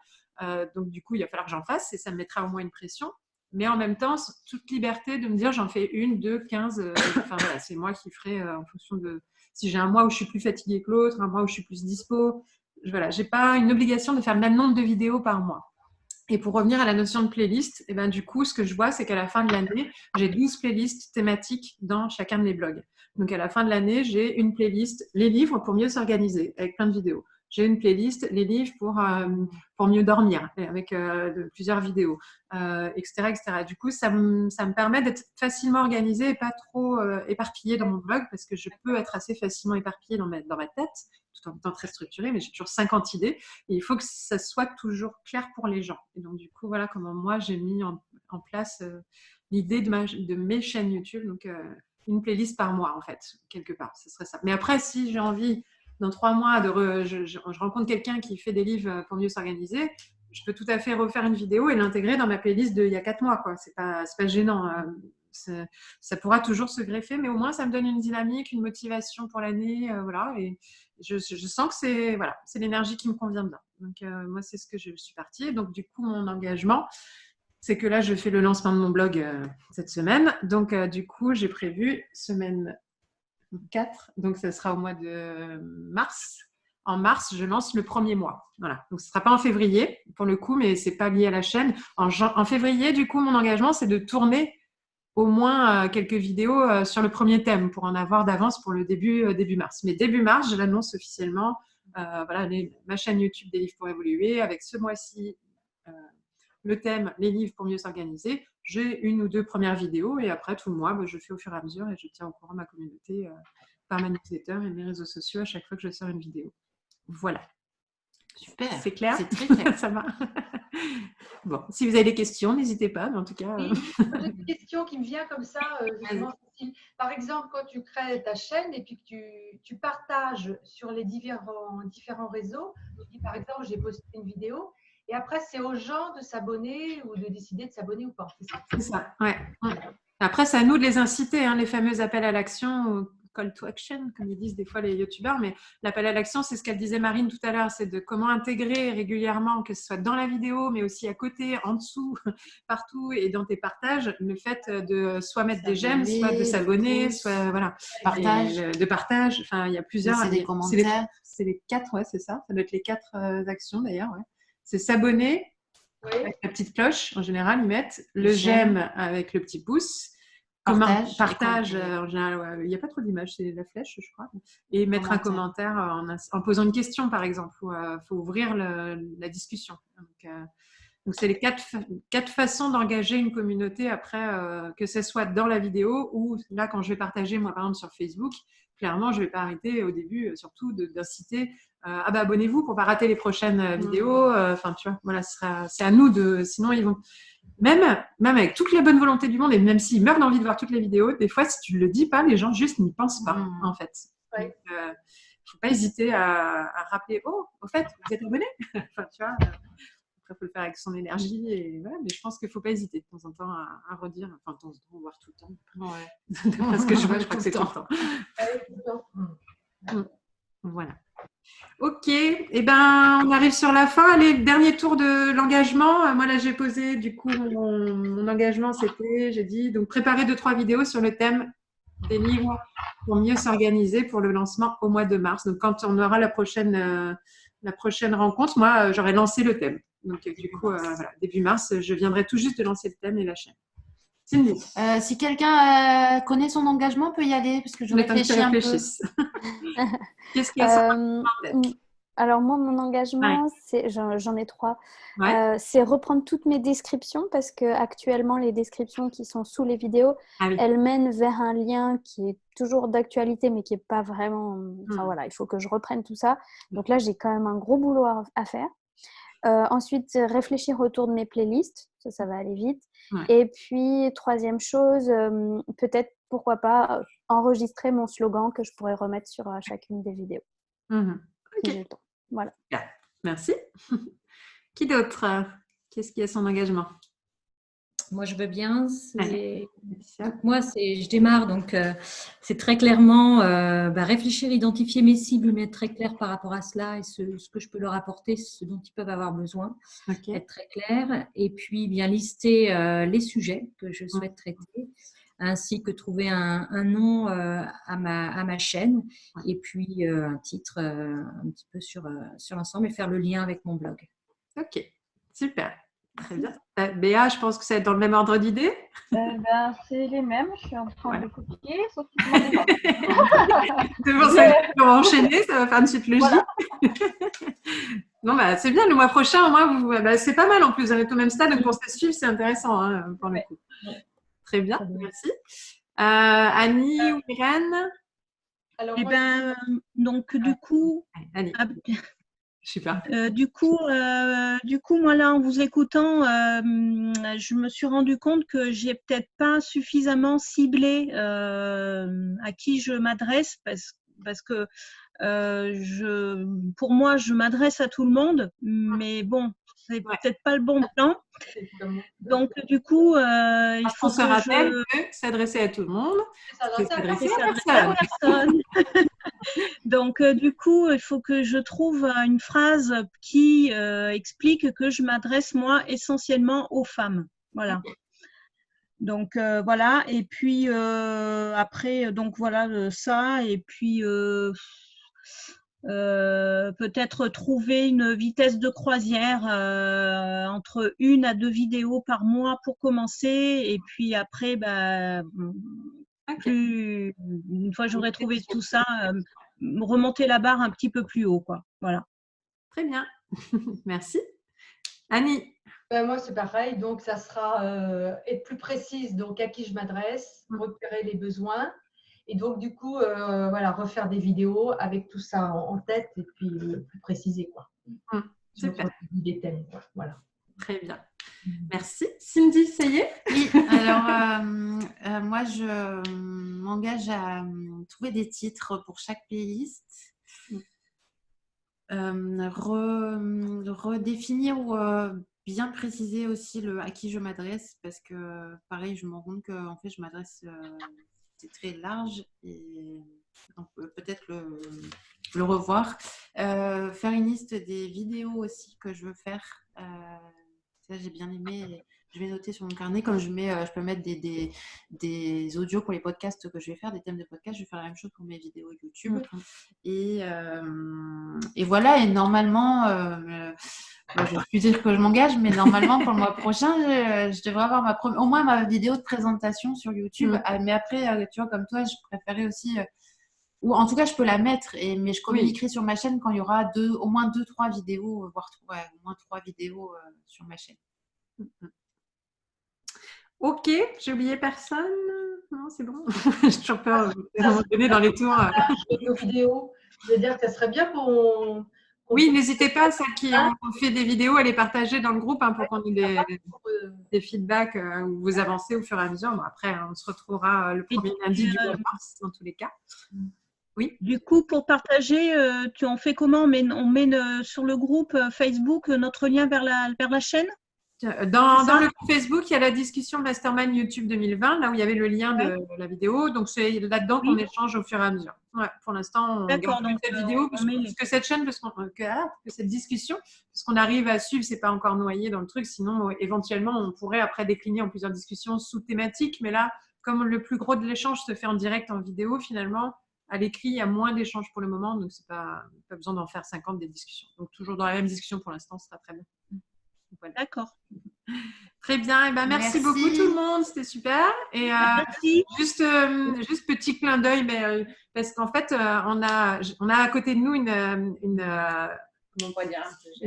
Donc, du coup, il va falloir que j'en fasse et ça me mettra au moins une pression. Mais en même temps, toute liberté de me dire j'en fais 1, 2, 15. Enfin, voilà, c'est moi qui ferai en fonction de si j'ai un mois où je suis plus fatiguée que l'autre, un mois où je suis plus dispo. Voilà, je n'ai pas une obligation de faire le même nombre de vidéos par mois. Et pour revenir à la notion de playlist, du coup, ce que je vois, c'est qu'à la fin de l'année, j'ai 12 playlists thématiques dans chacun de mes blogs. Donc, à la fin de l'année, j'ai une playlist les livres pour mieux s'organiser, avec plein de vidéos. J'ai une playlist les livres pour mieux dormir, avec plusieurs vidéos, etc., etc. Du coup, ça me permet d'être facilement organisée et pas trop éparpillée dans mon blog, parce que je peux être assez facilement éparpillée dans ma tête, tout en étant très structurée, mais j'ai toujours 50 idées. Et il faut que ça soit toujours clair pour les gens. Et donc, du coup, voilà comment moi, j'ai mis en place l'idée de mes chaînes YouTube. Donc, une playlist par mois, en fait, quelque part. Ce serait ça. Mais après, si j'ai envie, dans 3 mois, je rencontre quelqu'un qui fait des livres pour mieux s'organiser, je peux tout à fait refaire une vidéo et l'intégrer dans ma playlist d'il y a 4 mois, quoi. C'est pas gênant. Ça pourra toujours se greffer, mais au moins, ça me donne une dynamique, une motivation pour l'année. Voilà. Et je sens que c'est l'énergie qui me convient bien. Donc, moi, c'est ce que je suis partie. Et donc, du coup, mon engagement, c'est que là, je fais le lancement de mon blog cette semaine. Donc, du coup, j'ai prévu semaine 4. Donc, ça sera au mois de mars. En mars, je lance le premier mois. Voilà. Donc, ce ne sera pas en février, pour le coup, mais ce n'est pas lié à la chaîne. En février, du coup, mon engagement, c'est de tourner au moins quelques vidéos sur le premier thème pour en avoir d'avance pour le début mars. Mais début mars, je l'annonce officiellement. Voilà, ma chaîne YouTube des livres pour évoluer avec ce mois-ci le thème les livres pour mieux s'organiser. J'ai 1 ou 2 premières vidéos et après tout le mois, je fais au fur et à mesure et je tiens au courant ma communauté par ma newsletter et mes réseaux sociaux à chaque fois que je sors une vidéo. Voilà. Super. C'est clair? C'est très clair. Ça va. Bon, si vous avez des questions, n'hésitez pas. Mais en tout cas, oui, j'ai une question qui me vient comme ça, justement, Cécile. Par exemple, quand tu crées ta chaîne et puis que tu partages sur les différents réseaux, tu dis par exemple, j'ai posté une vidéo et après, c'est aux gens de s'abonner ou de décider de s'abonner ou pas. C'est ça, ouais. Après, c'est à nous de les inciter, hein, les fameux appels à l'action, call to action, comme ils disent des fois les youtubeurs, mais l'appel à l'action, c'est ce qu'elle disait Marine tout à l'heure, c'est de comment intégrer régulièrement, que ce soit dans la vidéo, mais aussi à côté, en dessous, partout et dans tes partages, le fait de soit mettre des j'aime, soit de s'abonner, soit voilà, de partage. Enfin, il y a plusieurs. C'est des commentaires. C'est les 4, ouais, c'est ça. Ça doit être les 4 actions d'ailleurs. Ouais. C'est s'abonner. Oui. Avec la petite cloche, en général, ils mettent le j'aime avec le petit pouce. Partage en général, il n'y a pas trop d'images, c'est la flèche, je crois. Et mettre un commentaire en posant une question, par exemple. Il faut ouvrir la discussion. Donc, c'est les 4 façons d'engager une communauté après, que ce soit dans la vidéo ou là, quand je vais partager, moi, par exemple, sur Facebook, clairement, je ne vais pas arrêter au début, surtout d'inciter abonnez-vous pour ne pas rater les prochaines vidéos. Enfin, tu vois, voilà, c'est à nous de. Sinon, ils vont. Même avec toute la bonne volonté du monde, et même s'ils meurent d'envie de voir toutes les vidéos, des fois, si tu ne le dis pas, les gens juste n'y pensent pas, en fait. Il ne faut pas hésiter à rappeler au fait, vous êtes abonné. Enfin, tu vois, après, il faut le faire avec son énergie. Et voilà, mais je pense qu'il ne faut pas hésiter de temps en temps à redire. Enfin, de temps en temps, voire tout le temps. Ouais. Parce que je crois que c'est tout le temps. Voilà. Ok, eh ben, on arrive sur la fin. Allez, dernier tour de l'engagement. Moi, là, j'ai posé, du coup, mon engagement, c'était, j'ai dit, donc préparer 2-3 vidéos sur le thème des livres pour mieux s'organiser pour le lancement au mois de mars. Donc, quand on aura la prochaine rencontre, moi, j'aurai lancé le thème. Donc, du coup, voilà, début mars, je viendrai tout juste de lancer le thème et la chaîne. Cindy. Si quelqu'un connaît son engagement, on peut y aller parce que je réfléchis un peu. Qu'est-ce qu'il y a Alors moi, mon engagement, j'en ai 3. C'est reprendre toutes mes descriptions parce que actuellement, les descriptions qui sont sous les vidéos, elles mènent vers un lien qui est toujours d'actualité, mais qui n'est pas vraiment. Enfin voilà, il faut que je reprenne tout ça. Donc là, j'ai quand même un gros boulot à faire. Ensuite, réfléchir autour de mes playlists, ça va aller vite. Et puis, 3e chose, peut-être, pourquoi pas, enregistrer mon slogan que je pourrais remettre sur chacune des vidéos. Okay. Voilà. Merci. Qui d'autre? Qu'est-ce qui a son engagement? Moi, je veux bien. Moi, je démarre, donc c'est très clairement réfléchir, identifier mes cibles, mais être très clair par rapport à cela et ce que je peux leur apporter, ce dont ils peuvent avoir besoin. Être très clair. Et puis, bien lister les sujets que je souhaite traiter, ainsi que trouver un nom à ma chaîne et puis un titre un petit peu sur l'ensemble et faire le lien avec mon blog. Ok, super. Très bien. Béa, je pense que c'est dans le même ordre d'idées. C'est les mêmes. Je suis en train de copier, sauf que tout le monde est C'est pour ça qu'on va enchaîner, ça va faire une suite logique. Voilà. Non, c'est bien. Le mois prochain, au moins, c'est pas mal en plus. On est au même stade, donc pour se suivre, c'est intéressant pour le coup. Très bien, merci. Annie ou Irène? Alors, donc du coup, Annie. Super. Du coup, moi là, en vous écoutant, je me suis rendu compte que j'ai peut-être pas suffisamment ciblé à qui je m'adresse parce que pour moi, je m'adresse à tout le monde, mais bon, c'est peut-être pas le bon plan. Donc, du coup, il faut se rappelle que s'adresser à tout le monde, c'est s'adresser à personne. Donc, du coup, il faut que je trouve une phrase qui explique que je m'adresse, moi, essentiellement aux femmes. Voilà. Donc, voilà. Et puis, après, donc, voilà ça. Et puis, peut-être trouver une vitesse de croisière entre 1 à 2 vidéos par mois pour commencer. Et puis, après, une fois que j'aurai trouvé tout ça, remonter la barre un petit peu plus haut, quoi. Voilà. Très bien. Merci. Annie? Moi, c'est pareil. Donc, ça sera être plus précise. Donc, à qui je m'adresse, repérer les besoins. Et donc, du coup, refaire des vidéos avec tout ça en tête et puis plus préciser, quoi. Super. Des thèmes, quoi. Voilà. Très bien. Merci. Cindy, ça y est? Oui, alors moi, je m'engage à trouver des titres pour chaque playlist, redéfinir ou bien préciser aussi à qui je m'adresse parce que, pareil, je me rends compte que en fait, je m'adresse, c'est très large et donc peut-être le revoir. Faire une liste des vidéos aussi que je veux faire. Ça, j'ai bien aimé. Je vais noter sur mon carnet, comme je peux mettre des audios pour les podcasts que je vais faire, des thèmes de podcast. Je vais faire la même chose pour mes vidéos YouTube. Et voilà. Et normalement, je ne vais plus dire que je m'engage, mais normalement, pour le mois prochain, je devrais avoir au moins ma vidéo de présentation sur YouTube. Mais après, tu vois, comme toi, je préférais aussi... ou en tout cas, je peux la mettre, mais je communiquerai sur ma chaîne quand il y aura au moins 2-3 vidéos, voire au moins 3 vidéos sur ma chaîne. Ok, j'ai oublié personne? Non, c'est bon. J'ai toujours peur de donner dans les tours. Nos vidéos, je veux dire que ça serait bien qu'on... Oui, n'hésitez pas, celles qui ont fait des vidéos, à les partager dans le groupe pour qu'on ait des feedbacks où vous avancez au fur et à mesure. Bon, après, on se retrouvera le premier lundi du mois de mars, dans tous les cas. Oui. Du coup, pour partager, on fait comment? On met sur le groupe Facebook notre lien vers la chaîne? Dans le groupe Facebook, il y a la discussion Mastermind YouTube 2020, là où il y avait le lien de la vidéo. Donc, c'est là-dedans qu'on échange au fur et à mesure. Ouais, pour l'instant, on garde cette vidéo parce que cette chaîne, que cette discussion, parce qu'on arrive à suivre, c'est pas encore noyé dans le truc. Sinon, éventuellement, on pourrait après décliner en plusieurs discussions sous-thématiques. Mais là, comme le plus gros de l'échange se fait en direct en vidéo, finalement, à l'écrit, il y a moins d'échanges pour le moment. Donc, c'est pas besoin d'en faire 50 des discussions. Donc, toujours dans la même discussion pour l'instant, ce sera très bien. Voilà. D'accord. Très bien. Et merci beaucoup tout le monde. C'était super. Et juste petit clin d'œil, mais parce qu'en fait, on a à côté de nous une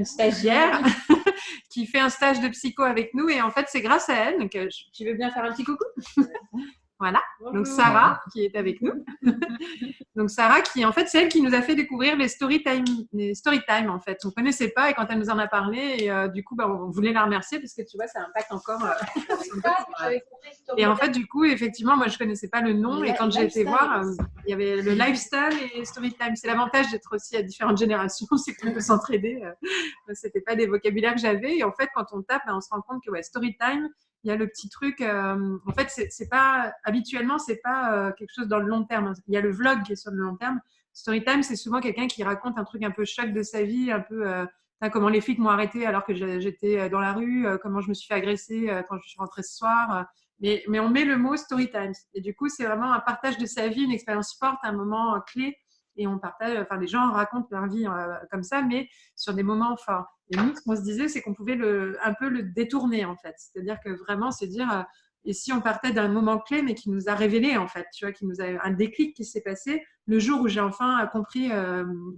stagiaire qui fait un stage de psycho avec nous. Et en fait, c'est grâce à elle. Donc, tu veux bien faire un petit coucou? Voilà, donc Sarah qui est avec nous. Donc Sarah qui, en fait, c'est elle qui nous a fait découvrir les storytime en fait. On ne connaissait pas et quand elle nous en a parlé, et du coup, on voulait la remercier parce que tu vois, ça impacte encore. Et en fait, du coup, effectivement, moi, je ne connaissais pas le nom et quand j'ai été voir, il y avait le lifestyle et storytime. C'est l'avantage d'être aussi à différentes générations, c'est qu'on peut s'entraider. Ce n'était pas des vocabulaires que j'avais et en fait, quand on tape, on se rend compte que storytime, il y a le petit truc. En fait, c'est pas habituellement, c'est pas quelque chose dans le long terme. Il y a le vlog qui est sur le long terme. Storytime, c'est souvent quelqu'un qui raconte un truc un peu choc de sa vie, un peu comment les flics m'ont arrêté alors que j'étais dans la rue, comment je me suis fait agresser quand je suis rentrée ce soir. Mais on met le mot Storytime. Et du coup, c'est vraiment un partage de sa vie, une expérience forte, un moment clé. Et on partage, enfin, les gens racontent leur vie comme ça, mais sur des moments forts. Et nous, ce qu'on se disait, c'est qu'on pouvait un peu le détourner, en fait. C'est-à-dire que vraiment, c'est dire, et si on partait d'un moment clé, mais qui nous a révélé, en fait, tu vois, qui nous a un déclic qui s'est passé le jour où j'ai enfin compris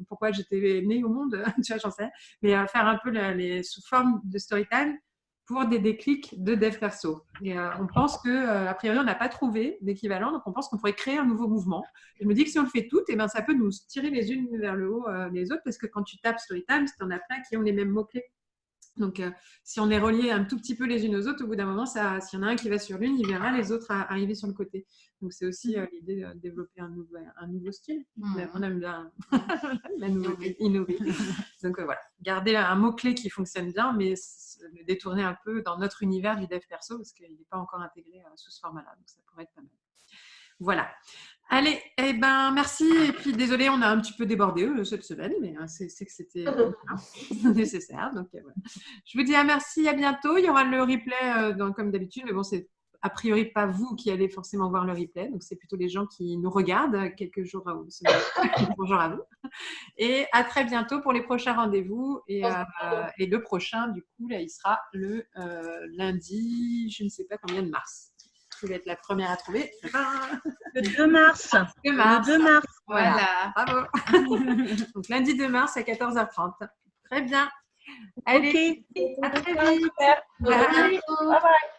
pourquoi j'étais née au monde, tu vois, j'en sais. Mais faire un peu sous forme de storytime pour des déclics de dev perso. Et on pense que, a priori, on n'a pas trouvé d'équivalent, donc on pense qu'on pourrait créer un nouveau mouvement. Et je me dis que si on le fait toutes, eh ben, ça peut nous tirer les unes vers le haut les autres, parce que quand tu tapes Storytime, tu en as plein qui ont les mêmes mots-clés. Donc, si on est reliés un tout petit peu les unes aux autres, au bout d'un moment, s'il y en a un qui va sur l'une, il verra les autres arriver sur le côté. Donc, c'est aussi l'idée de développer un nouveau style. On aime bien la nouveauté, innover. Donc, voilà, garder un mot-clé qui fonctionne bien, mais le détourner un peu dans notre univers du dev perso, parce qu'il n'est pas encore intégré sous ce format-là. Donc, ça pourrait être pas mal. Voilà. Allez, eh ben, merci. Et puis, désolé, on a un petit peu débordé cette semaine, mais c'est que c'était nécessaire. Donc, voilà. Je vous dis merci, à bientôt. Il y aura le replay comme d'habitude, mais bon, c'est a priori pas vous qui allez forcément voir le replay. Donc, c'est plutôt les gens qui nous regardent quelques jours à vous. Bonjour à vous. Et à très bientôt pour les prochains rendez-vous. Et le prochain, du coup, là, il sera le lundi, je ne sais pas combien de mars. Je vais être la première à trouver. Le 2 mars. Le 2 mars. Voilà. Bravo. Donc, lundi 2 mars à 14h30. Très bien. Allez, Okay. à très vite. Bye bye.